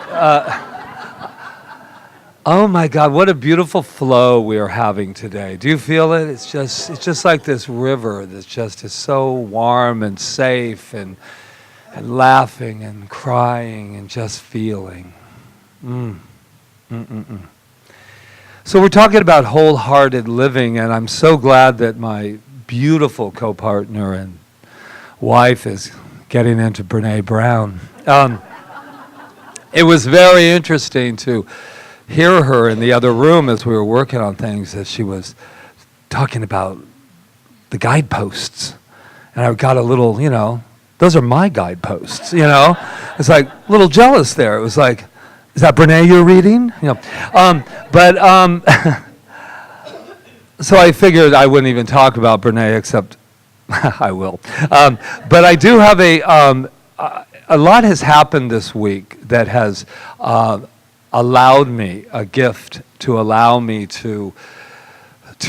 [SPEAKER 3] Oh my God, what a beautiful flow we are having today. Do you feel it? It's just like this river that just is so warm and safe and laughing and crying and just feeling. So we're talking about wholehearted living, and I'm so glad that my beautiful co-partner and wife is getting into Brene Brown. It was very interesting to hear her in the other room as we were working on things, as she was talking about the guideposts. And I got a little, those are my guideposts, It's like a little jealous there. It was like, is that Brene you're reading? So I figured I wouldn't even talk about Brene, except I will. But I do have a lot has happened this week that has allowed me, a gift to allow me to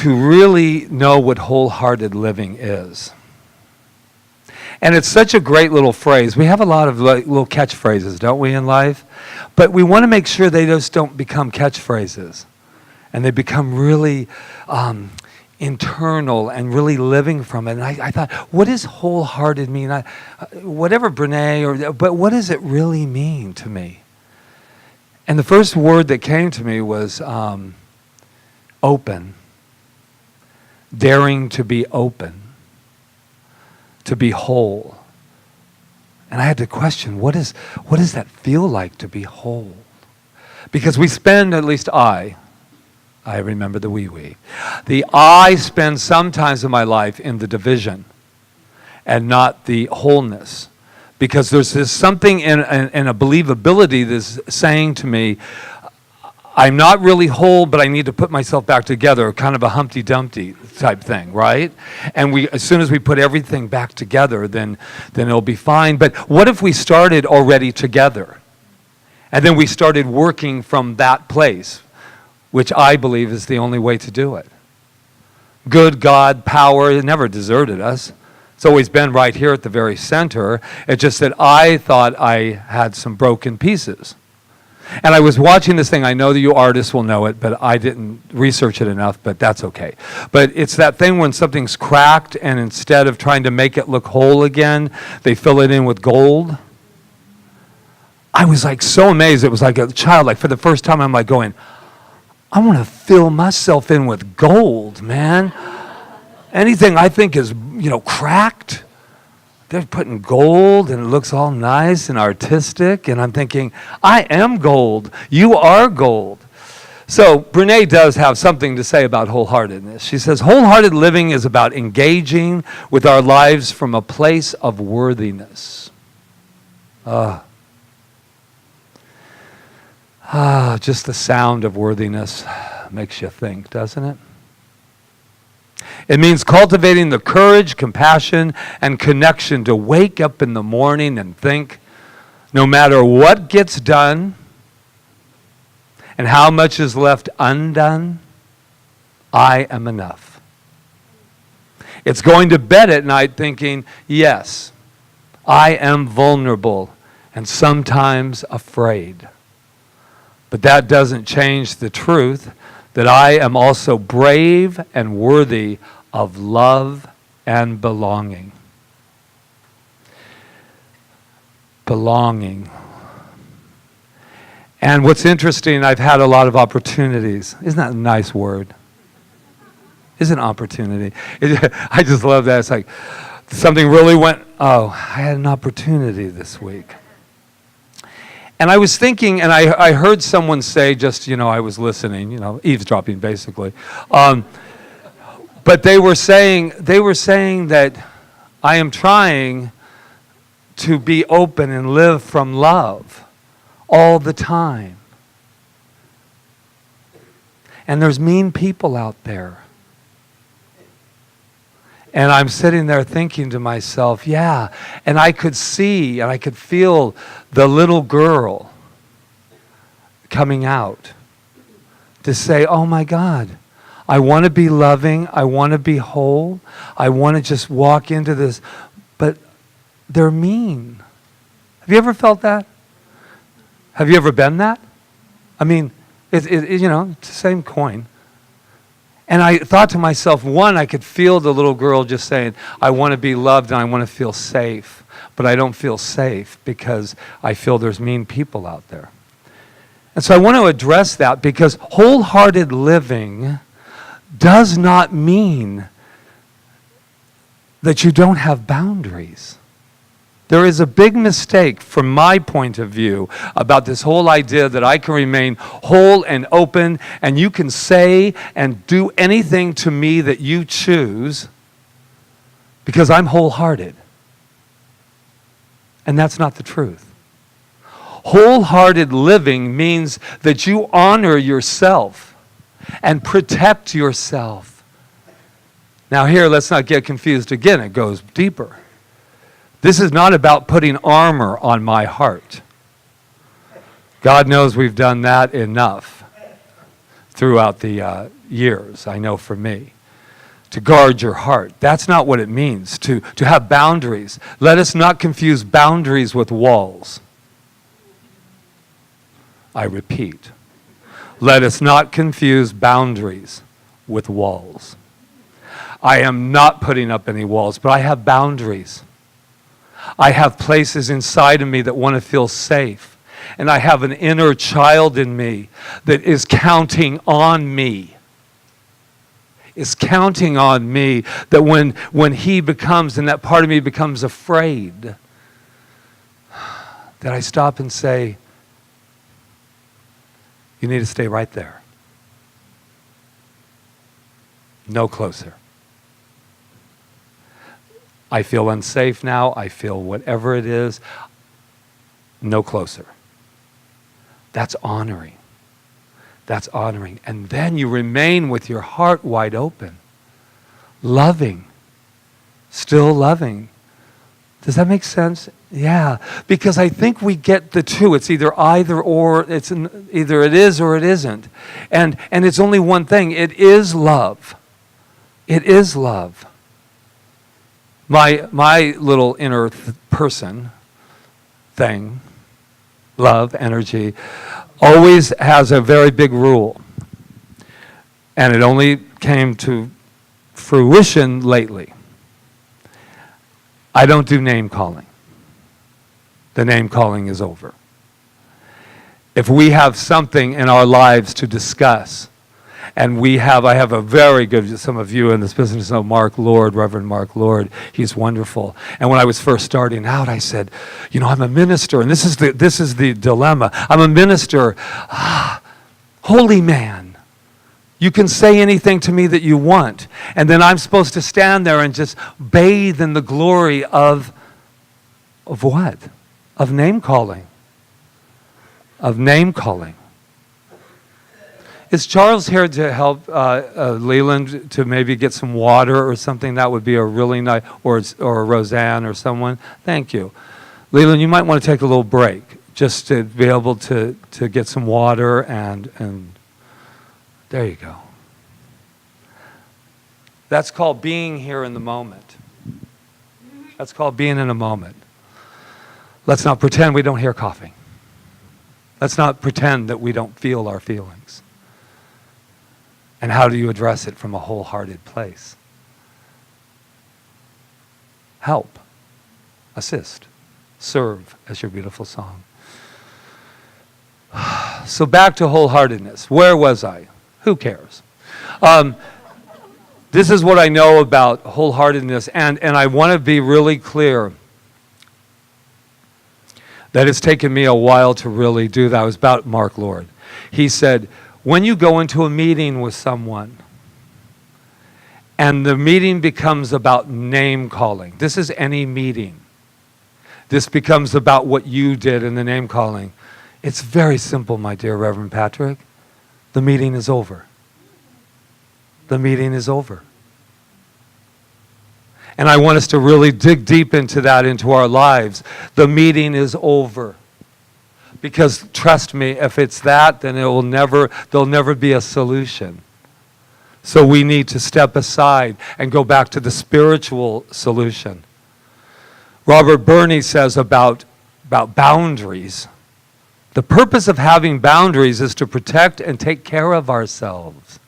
[SPEAKER 3] really know what wholehearted living is. And it's such a great little phrase. We have a lot of little catchphrases, don't we, in life? But we want to make sure they just don't become catchphrases. And they become really internal and really living from it. And I thought, what does wholehearted mean? Whatever Brene, but what does it really mean to me? And the first word that came to me was open. Daring to be open. To be whole. And I had to question, what does that feel like to be whole? Because we spend, at least I remember the wee. I spend sometimes in my life in the division and not the wholeness. Because there's something in a believability that's saying to me, I'm not really whole, but I need to put myself back together, kind of a Humpty Dumpty type thing, right? And as soon as we put everything back together, then it'll be fine. But what if we started already together? And then we started working from that place, which I believe is the only way to do it. Good God, power, it never deserted us. It's always been right here at the very center. It's just that I thought I had some broken pieces. And I was watching this thing. I know that you artists will know it, but I didn't research it enough, but that's okay. But it's that thing when something's cracked, and instead of trying to make it look whole again, they fill it in with gold. I was like so amazed. It was like a child. Like for the first time, I'm like going, I want to fill myself in with gold, man. Anything I think is, cracked, they're putting gold and it looks all nice and artistic. And I'm thinking, I am gold. You are gold. So Brene does have something to say about wholeheartedness. She says, wholehearted living is about engaging with our lives from a place of worthiness. Just the sound of worthiness makes you think, doesn't it? It means cultivating the courage, compassion, and connection to wake up in the morning and think, no matter what gets done and how much is left undone, I am enough. It's going to bed at night thinking, yes, I am vulnerable and sometimes afraid. But that doesn't change the truth that I am also brave and worthy of love and belonging. Belonging. And what's interesting, I've had a lot of opportunities. Isn't that a nice word? Isn't opportunity? I just love that. It's like something really went, I had an opportunity this week. And I was thinking, and I heard someone say, I was listening, eavesdropping basically. But they were saying that I am trying to be open and live from love all the time. And there's mean people out there. And I'm sitting there thinking to myself, yeah, and I could see and I could feel the little girl coming out to say, oh my God, I want to be loving, I want to be whole, I want to just walk into this, but they're mean. Have you ever felt that? Have you ever been that? I mean, it's the same coin. And I thought to myself, one, I could feel the little girl just saying, I want to be loved and I want to feel safe. But I don't feel safe because I feel there's mean people out there. And so I want to address that because wholehearted living does not mean that you don't have boundaries. There is a big mistake from my point of view about this whole idea that I can remain whole and open and you can say and do anything to me that you choose because I'm wholehearted. And that's not the truth. Wholehearted living means that you honor yourself and protect yourself. Now here, let's not get confused again. It goes deeper. This is not about putting armor on my heart. God knows we've done that enough throughout the years, I know for me. To guard your heart. That's not what it means, to have boundaries. Let us not confuse boundaries with walls. I repeat, let us not confuse boundaries with walls. I am not putting up any walls, but I have boundaries. I have places inside of me that want to feel safe. And I have an inner child in me that is counting on me. Is counting on me that when he becomes, and that part of me becomes afraid, that I stop and say, you need to stay right there. No closer. I feel unsafe now. I feel whatever it is. No closer. That's honoring. That's honoring. And then you remain with your heart wide open, loving, still loving. Does that make sense? Yeah, because I think we get the two. It's either either or. Either it is or it isn't. And it's only one thing. It is love. It is love. My little inner person thing, love, energy, always has a very big rule. And it only came to fruition lately. I don't do name calling. The name calling is over. If we have something in our lives to discuss, and I have a very good, some of you in this business know Mark Lord, Reverend Mark Lord. He's wonderful. And when I was first starting out, I said, I'm a minister, and this is the dilemma. I'm a minister, holy man. You can say anything to me that you want. And then I'm supposed to stand there and just bathe in the glory of what? Of name calling. Of name calling. Is Charles here to help Leland to maybe get some water or something? That would be a really nice, or Roseanne or someone. Thank you. Leland, you might want to take a little break just to be able to get some water and there you go. That's called being here in the moment. That's called being in a moment. Let's not pretend we don't hear coughing. Let's not pretend that we don't feel our feelings. And how do you address it from a wholehearted place? Help, assist, serve, as your beautiful song. So back to wholeheartedness. Where was I? Who cares? This is what I know about wholeheartedness, and I want to be really clear that it's taken me a while to really do that. It was about Mark Lord. He said, when you go into a meeting with someone, and the meeting becomes about name calling, this is any meeting. This becomes about what you did in the name calling. It's very simple, my dear Reverend Patrick. The meeting is over. The meeting is over. And I want us to really dig deep into that, into our lives. The meeting is over. Because trust me, if it's that, then there'll never be a solution. So we need to step aside and go back to the spiritual solution. Robert Burney says about boundaries. The purpose of having boundaries is to protect and take care of ourselves.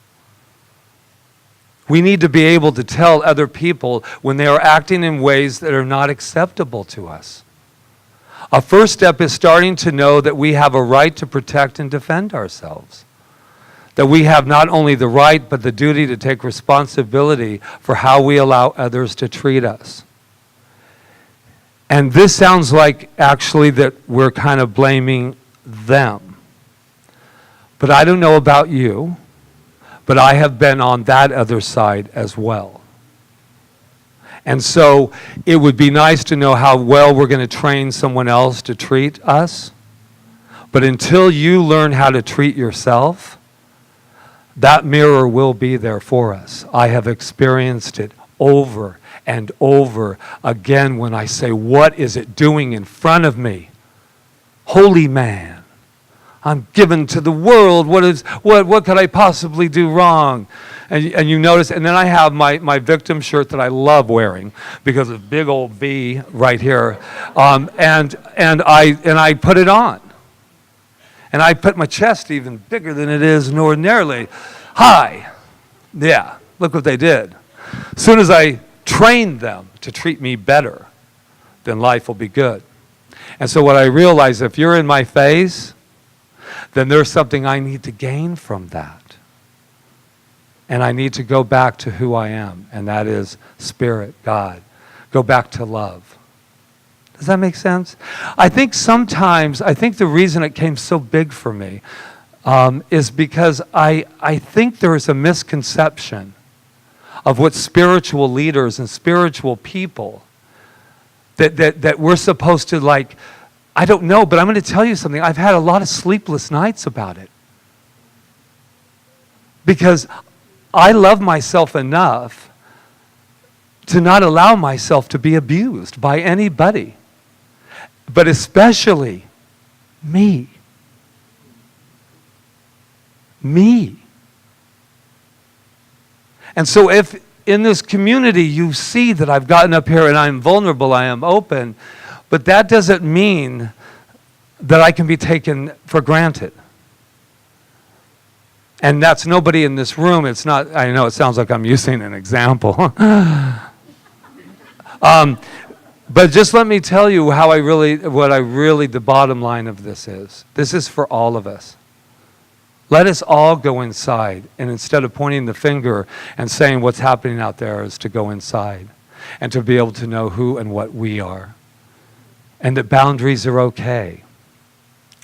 [SPEAKER 3] We need to be able to tell other people when they are acting in ways that are not acceptable to us. A first step is starting to know that we have a right to protect and defend ourselves. That we have not only the right, but the duty to take responsibility for how we allow others to treat us. And this sounds like actually that we're kind of blaming them. But I don't know about you, but I have been on that other side as well. And so it would be nice to know how well we're going to train someone else to treat us. But until you learn how to treat yourself, that mirror will be there for us. I have experienced it over and over again when I say, what is it doing in front of me? Holy man. I'm given to the world. What could I possibly do wrong? And you notice, and then I have my victim shirt that I love wearing because of big old V right here, and I put it on, and I put my chest even bigger than it is ordinarily. Hi, yeah. Look what they did. As soon as I trained them to treat me better, then life will be good. And so what I realize, if you're in my face, then there's something I need to gain from that. And I need to go back to who I am, and that is Spirit, God. Go back to love. Does that make sense? I think the reason it came so big for me is because I think there is a misconception of what spiritual leaders and spiritual people that we're supposed to like. I don't know, but I'm going to tell you something. I've had a lot of sleepless nights about it. Because I love myself enough to not allow myself to be abused by anybody, but especially me. Me. And so if in this community you see that I've gotten up here and I'm vulnerable, I am open, but that doesn't mean that I can be taken for granted. And that's nobody in this room. It's not, I know it sounds like I'm using an example. But just let me tell you the bottom line of this is. This is for all of us. Let us all go inside, and instead of pointing the finger and saying what's happening out there, is to go inside and to be able to know who and what we are. And that boundaries are okay.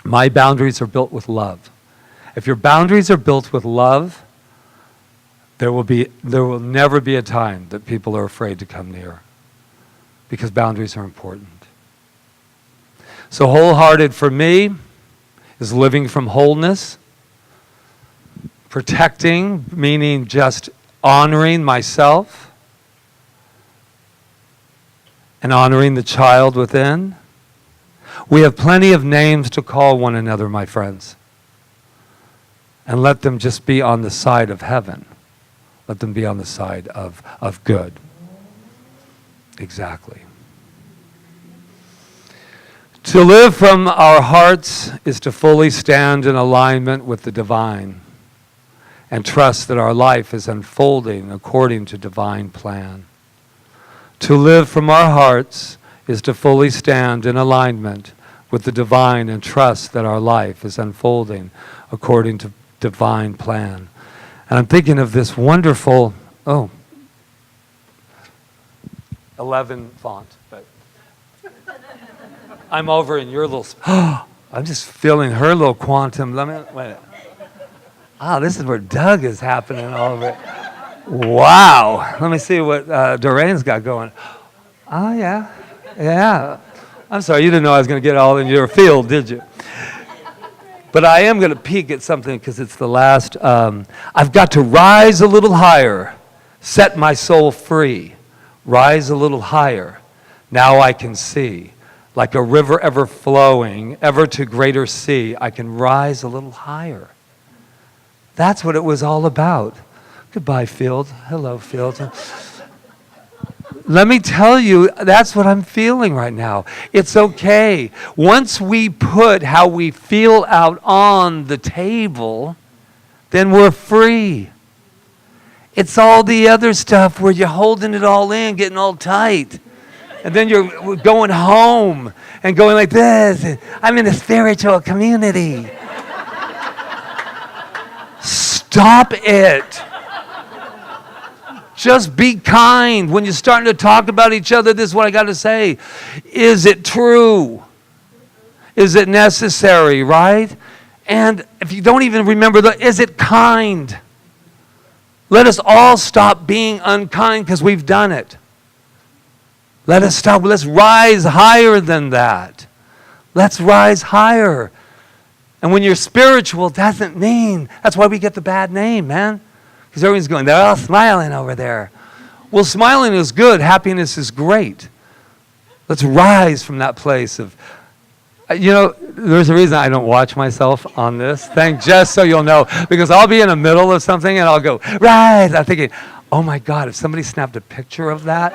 [SPEAKER 3] My boundaries are built with love. If your boundaries are built with love, there will never be a time that people are afraid to come near, because boundaries are important. So wholehearted for me is living from wholeness. Protecting, meaning just honoring myself and honoring the child within. We have plenty of names to call one another, my friends. And let them just be on the side of heaven. Let them be on the side of good. Exactly. To live from our hearts is to fully stand in alignment with the divine and trust that our life is unfolding according to divine plan. To live from our hearts is to fully stand in alignment with the divine and trust that our life is unfolding according to divine plan. And I'm thinking of this wonderful, 11 font, but I'm over in your little, I'm just feeling her little quantum. Wait. This is where Doug is happening all of it. Wow. Let me see what Doreen's got going. Oh, yeah. Yeah. I'm sorry, you didn't know I was going to get all in your field, did you? But I am going to peek at something because it's the last. I've got to rise a little higher, set my soul free. Rise a little higher. Now I can see. Like a river ever flowing, ever to greater sea, I can rise a little higher. That's what it was all about. Goodbye, Field. Hello, Field. Let me tell you, that's what I'm feeling right now. It's okay. Once we put how we feel out on the table, then we're free. It's all the other stuff where you're holding it all in, getting all tight. And then you're going home and going like this. I'm in a spiritual community. Stop it. Just be kind. When you're starting to talk about each other, this is what I got to say. Is it true? Is it necessary, right? And if you don't even remember, is it kind? Let us all stop being unkind because we've done it. Let us stop. Let's rise higher than that. Let's rise higher. And when you're spiritual, doesn't mean, that's why we get the bad name, man. Because everyone's going, they're all smiling over there. Well, smiling is good. Happiness is great. Let's rise from that place of, there's a reason I don't watch myself on this thing, just so you'll know. Because I'll be in the middle of something and I'll go, rise. I'm thinking, oh my God, if somebody snapped a picture of that,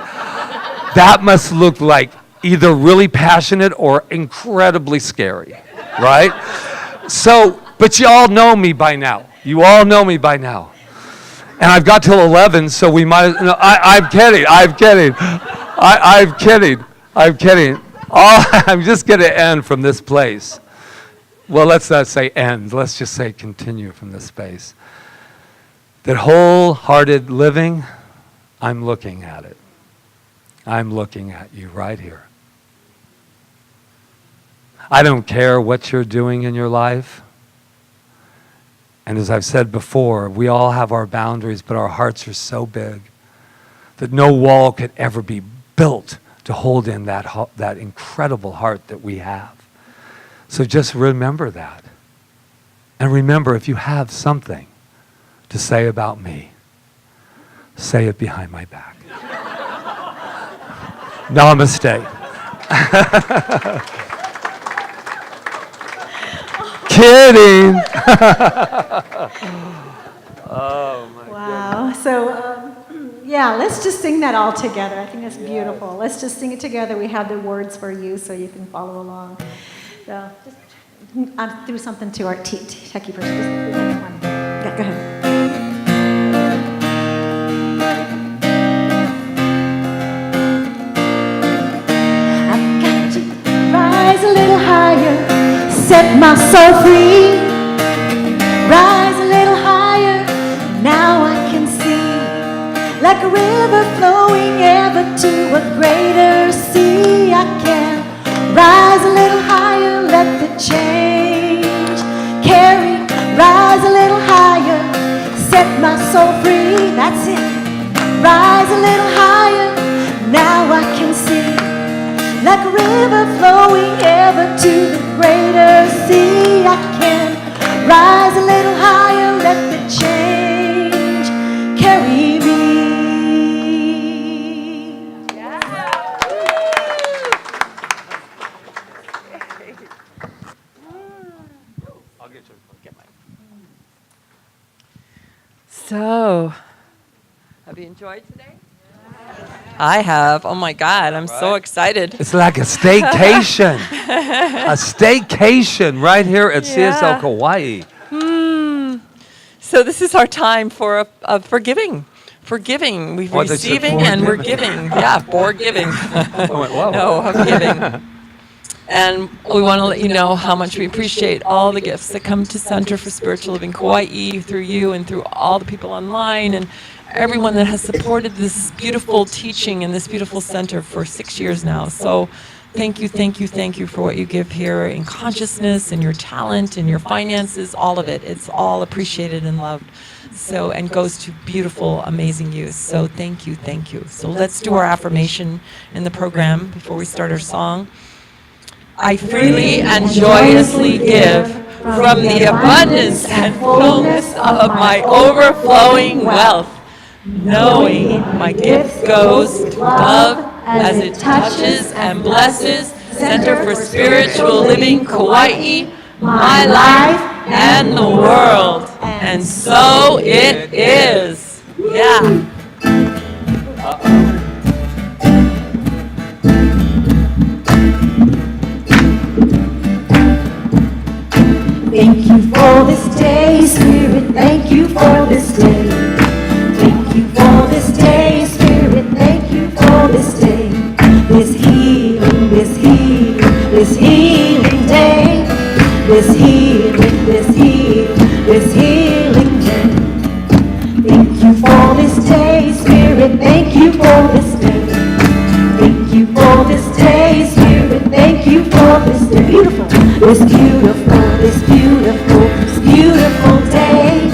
[SPEAKER 3] that must look like either really passionate or incredibly scary, right? So, but you all know me by now. You all know me by now. And I've got till 11, so we might, I'm kidding. I'm kidding. I'm just going to end from this place. Well, let's not say end. Let's just say continue from this space. That wholehearted living, I'm looking at it. I'm looking at you right here. I don't care what you're doing in your life. And as I've said before, we all have our boundaries, but our hearts are so big that no wall could ever be built to hold in that incredible heart that we have. So just remember that. And remember, if you have something to say about me, say it behind my back. Namaste. Kidding.
[SPEAKER 1] Wow. So, yeah, let's just sing that all together. I think that's beautiful. Let's just sing it together. We have the words for you so you can follow along. So, just threw something to our techie person. Just the next one. Yeah, go ahead. I've got to rise a little higher, set my soul free. Rise a little higher, now I can see, like a river flowing ever to a greater sea. I can rise a little higher, let the change carry. Rise a little higher, set my soul free. That's it. Rise a little higher, now I can see, like a river flowing ever to the greater sea. I can rise a little higher, let the change carry me.
[SPEAKER 4] So, have you enjoyed today? I have. Oh my God, I'm so excited.
[SPEAKER 3] It's like a staycation. A staycation right here at CSL Kauai.
[SPEAKER 4] So this is our time for giving. For giving. We're
[SPEAKER 3] Oh, they said
[SPEAKER 4] receiving
[SPEAKER 3] for
[SPEAKER 4] and we're
[SPEAKER 3] giving.
[SPEAKER 4] giving. Yeah, for giving.
[SPEAKER 3] I went, whoa.
[SPEAKER 4] No, of giving. And we want to let you know how much we appreciate all the gifts that come to Center for Spiritual Living Kauai through you and through all the people online and everyone that has supported this beautiful teaching and this beautiful center for 6 years now. So thank you, thank you, thank you for what you give here in consciousness and your talent and your finances, all of it. It's all appreciated and loved. So, and goes to beautiful, amazing use. So thank you, thank you. So let's do our affirmation in the program before we start our song. I freely and joyously give from the abundance and fullness of my overflowing wealth, knowing my gift goes to love as it touches and blesses Center for Spiritual Living Kauai, my life, and the world. And so it is. Yeah.
[SPEAKER 1] Thank you for this day, Spirit. Thank you for this day. Thank you for this day, Spirit. Thank you for this day. This healing, this healing, this healing day. This healing, this healing, this healing day. Thank you for this day, Spirit. Thank you for this day. Thank you for this day, Spirit. Thank you for this day. Beautiful. This beautiful, this beautiful, this beautiful day.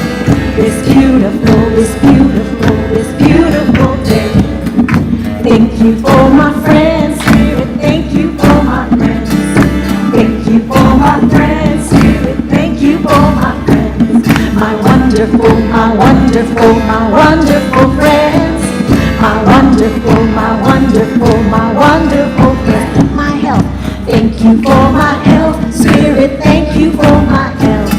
[SPEAKER 1] This beautiful, this beautiful, this beautiful day. Thank you for my friends, Spirit. Thank you for my friends. Thank you for my friends, Spirit. Thank you for my friends. My wonderful, my wonderful, my wonderful friends. My wonderful, my wonderful, my wonderful friends. My health. Thank you for my health, Spirit. Thank you for my health.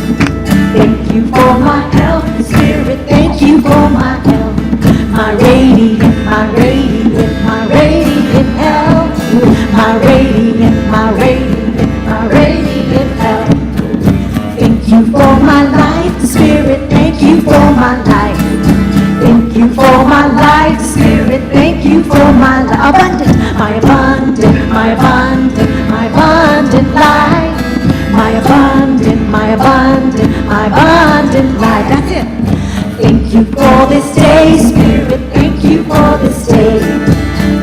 [SPEAKER 1] Thank you for my health, Spirit. Thank you for my health. My radiant, my radiant, my radiant health. My radiant, my radiant, my radiant health. Thank you for my life, Spirit. Thank you for my life. Thank you for my life, Spirit. Thank you for my abundant, my abundant, my abundant, my abundant life. My abundant, my abundant, my abundant life. That's it. Thank you for this day, Spirit. Thank you for this day.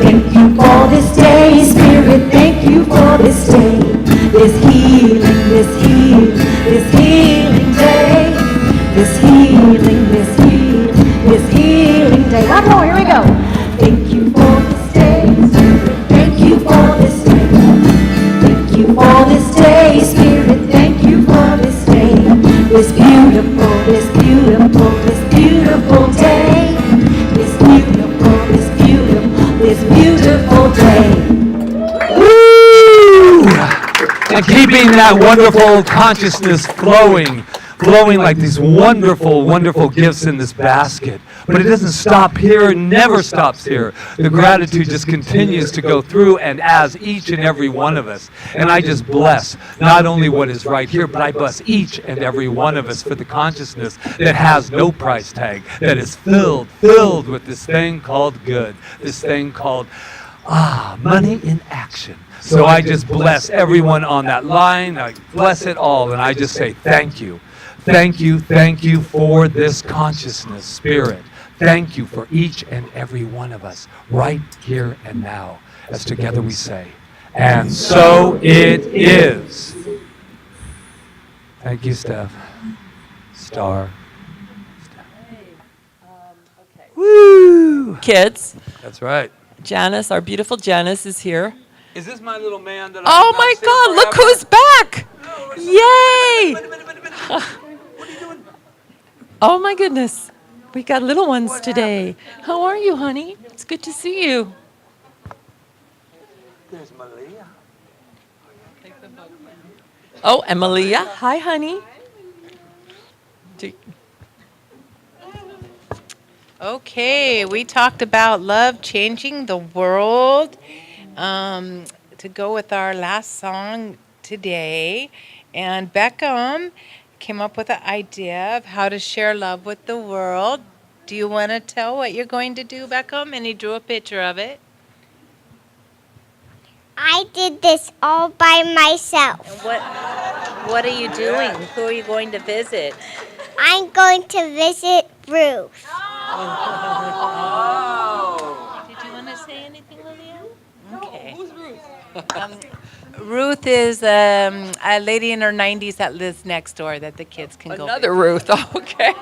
[SPEAKER 1] Thank you for this day, Spirit. Thank you for this day. This healing, this healing, this healing day. This healing, this healing, this healing day. One more, here we go. Thank you for this day, Spirit. Thank you for this day. Thank you for this day, Spirit. Thank you for this day. This beautiful, this beautiful, this beautiful. this beautiful day.
[SPEAKER 3] Woo! And keeping that wonderful consciousness flowing like these wonderful, wonderful gifts in this basket. But it doesn't stop here, it never stops here. The gratitude just continues to go through and as each and every one of us. And I just bless not only what is right here, but I bless each and every one of us for the consciousness that has no price tag, that is filled with this thing called good, this thing called money in action. So I just bless everyone on that line. I bless it all, and I just say thank you. Thank you for this consciousness, spirit. Thank you for each and every one of us right here and now, as together we say, and so it is. Thank you, Steph. Star. Woo!
[SPEAKER 4] Kids,
[SPEAKER 3] That's right.
[SPEAKER 4] Janice, our beautiful Janice is here.
[SPEAKER 3] Is this my little man that
[SPEAKER 4] Oh my God, look who's back! Yay! Oh my goodness, we got little ones today. How are you, honey? It's good to see you.
[SPEAKER 3] There's Malia.
[SPEAKER 4] Oh, and Malia. Hi, honey.
[SPEAKER 8] Okay, we talked about love changing the world to go with our last song today. And Beckham came up with an idea of how to share love with the world. Do you want to tell what you're going to do, Beckham? And he drew a picture of it.
[SPEAKER 9] I did this all by myself.
[SPEAKER 8] And what are you doing? Who are you going to visit?
[SPEAKER 9] I'm going to visit Ruth.
[SPEAKER 8] Did you want to say anything, Lillian? Okay. Who's Ruth? Ruth is a lady in her 90s that lives next door that the kids can go
[SPEAKER 4] Another Ruth. Okay.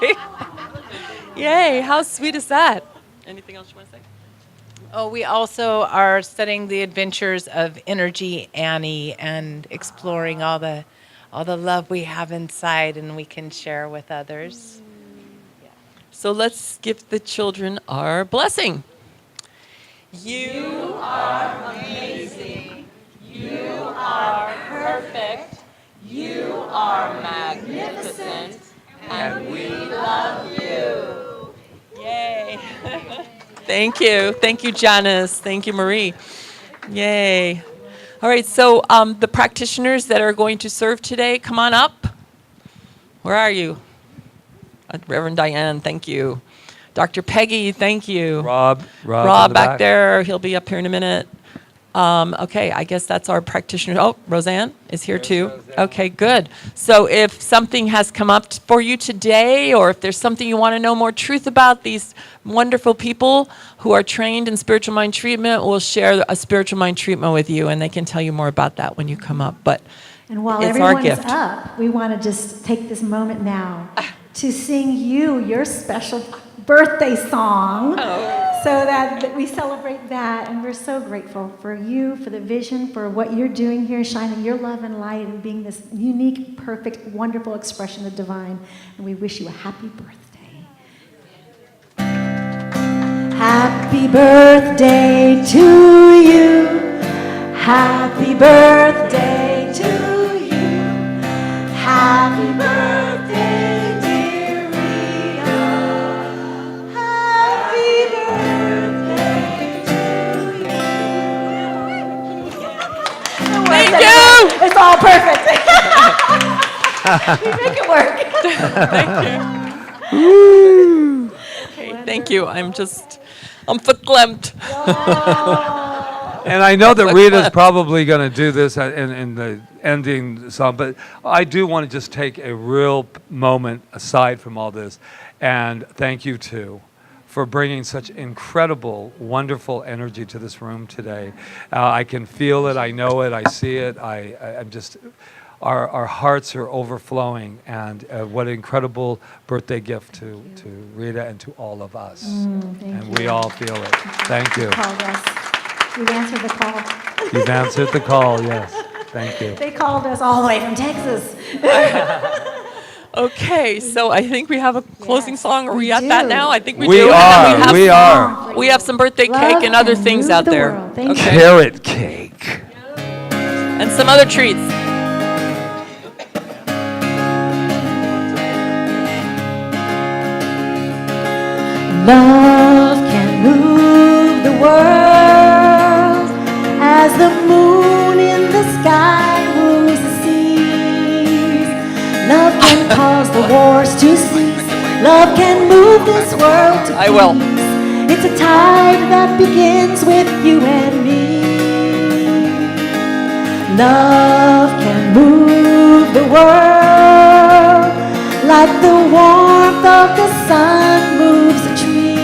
[SPEAKER 4] Yay! How sweet is that? Anything else you want to say?
[SPEAKER 8] Oh, we also are studying the adventures of Energy Annie and exploring all the love we have inside and we can share with others.
[SPEAKER 4] So let's give the children our blessing. You are amazing. You are perfect. You are magnificent. And we love you. Yay. Thank you. Thank you, Janice. Thank you, Marie. Yay. All right, so the practitioners that are going to serve today, come on up. Where are you? Reverend Diane, thank you. Dr. Peggy, thank you.
[SPEAKER 3] Rob
[SPEAKER 4] back there. He'll be up here in a minute. Okay, I guess that's our practitioner. Oh, Roseanne is here too. Okay, good. So if something has come up for you today, or if there's something you want to know more truth about, these wonderful people who are trained in spiritual mind treatment will share a spiritual mind treatment with you, and they can tell you more about that when you come up. But
[SPEAKER 1] And while
[SPEAKER 4] it's our
[SPEAKER 1] everyone's
[SPEAKER 4] gift.
[SPEAKER 1] up, we want to just take this moment now to sing you your special birthday song so that we celebrate that. And we're so grateful for you, for the vision, for what you're doing here, shining your love and light and being this unique, perfect, wonderful expression of divine. And we wish you a happy birthday. Happy birthday to you. Happy birthday to you. Happy birthday, dear Rita. Happy birthday to you.
[SPEAKER 4] Thank you.
[SPEAKER 1] It's all perfect. We make it work.
[SPEAKER 4] Okay, thank you. I'm verklempt.
[SPEAKER 3] And I know that Rita's probably going to do this in the ending song, but I do want to just take a real moment aside from all this and thank you too for bringing such incredible, wonderful energy to this room today. I can feel it, I know it, I see it. I'm just, our hearts are overflowing, and what an incredible birthday gift to Rita and to all of us. And we all feel it. Thank you.
[SPEAKER 1] Called us. You've answered the call.
[SPEAKER 3] You've answered the call, yes. Thank you.
[SPEAKER 1] They called us all the way from Texas.
[SPEAKER 4] Okay, so I think we have a closing song. Are we at
[SPEAKER 1] do.
[SPEAKER 4] that now? I think we
[SPEAKER 3] We
[SPEAKER 4] do. And then
[SPEAKER 3] we are.
[SPEAKER 4] We have some birthday
[SPEAKER 1] Love
[SPEAKER 4] cake and other
[SPEAKER 1] can
[SPEAKER 4] things
[SPEAKER 1] move
[SPEAKER 4] out
[SPEAKER 1] the
[SPEAKER 4] there.
[SPEAKER 1] world. Thank you.
[SPEAKER 4] Okay.
[SPEAKER 3] Carrot cake.
[SPEAKER 4] And some other treats.
[SPEAKER 1] Love can move the world as the moon in the sky moves the seas. Love can cause the wars to cease. Love can move this world to peace.
[SPEAKER 4] I will.
[SPEAKER 1] It's a tide that begins with you and me. Love can move the world like the warmth of the sun moves the trees.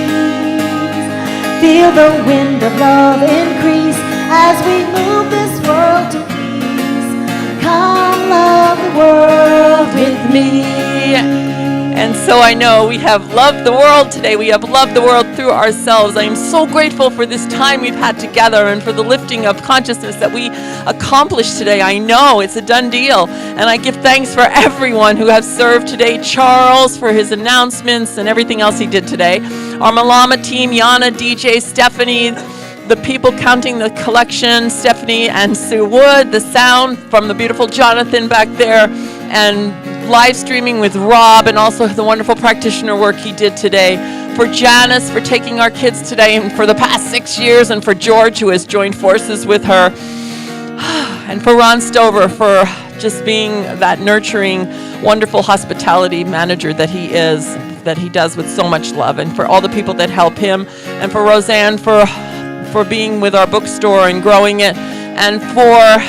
[SPEAKER 1] Feel the wind of love increase as we move this world to peace. Come love the world with me.
[SPEAKER 4] And so I know we have loved the world today. We have loved the world through ourselves. I am so grateful for this time we've had together and for the lifting of consciousness that we accomplished today. I know it's a done deal. And I give thanks for everyone who has served today. Charles for his announcements and everything else he did today. Our Malama team, Yana, DJ, Stephanie, the people counting the collection, Stephanie and Sue Wood, the sound from the beautiful Jonathan back there, and live streaming with Rob, and also the wonderful practitioner work he did today. For Janice for taking our kids today and for the past 6 years, and for George who has joined forces with her, and for Ron Stover for just being that nurturing, wonderful hospitality manager that he is, that he does with so much love, and for all the people that help him, and for Roseanne for being with our bookstore and growing it, and for,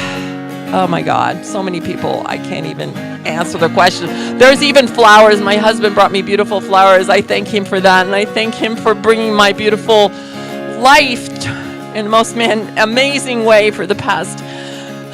[SPEAKER 4] oh my God, so many people, I can't even answer the question. There's even flowers. My husband brought me beautiful flowers. I thank him for that, and I thank him for bringing my beautiful life in the most amazing way for the past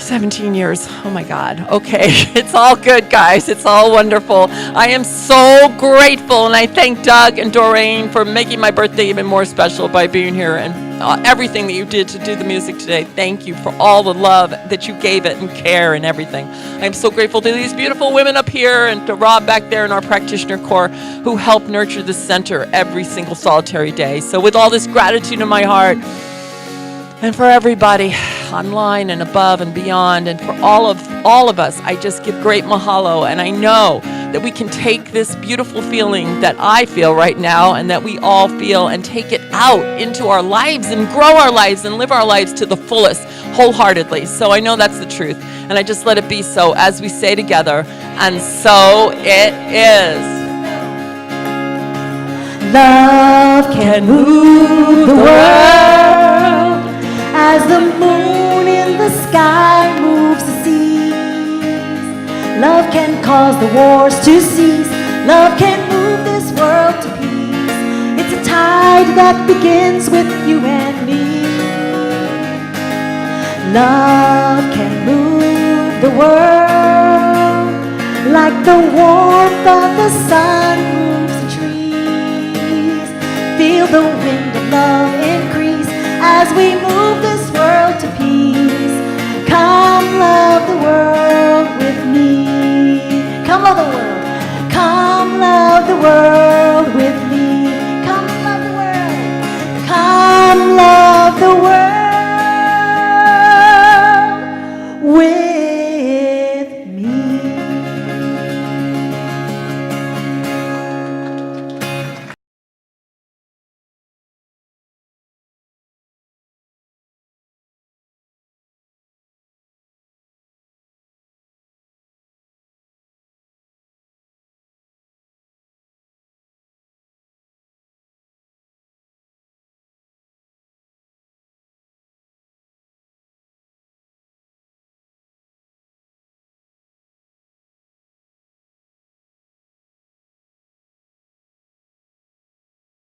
[SPEAKER 4] 17 years. Oh my God. Okay. It's all good, guys. It's all wonderful. I am so grateful, and I thank Doug and Doreen for making my birthday even more special by being here, and everything that you did to do the music today. Thank you for all the love that you gave it and care and everything. I'm so grateful to these beautiful women up here and to Rob back there in our practitioner corps who help nurture this center every single solitary day. So with all this gratitude in my heart, and for everybody online and above and beyond, and for all of us, I just give great mahalo. And I know that we can take this beautiful feeling that I feel right now and that we all feel and take it out into our lives and grow our lives and live our lives to the fullest, wholeheartedly. So I know that's the truth. And I just let it be so as we say together, and so it is.
[SPEAKER 1] Love can move the world as the moon in the sky moves the seas. Love can cause the wars to cease. Love can move this world to peace. It's a tide that begins with you and me. Love can move the world like the warmth of the sun moves the trees. Feel the wind of love increase as we move the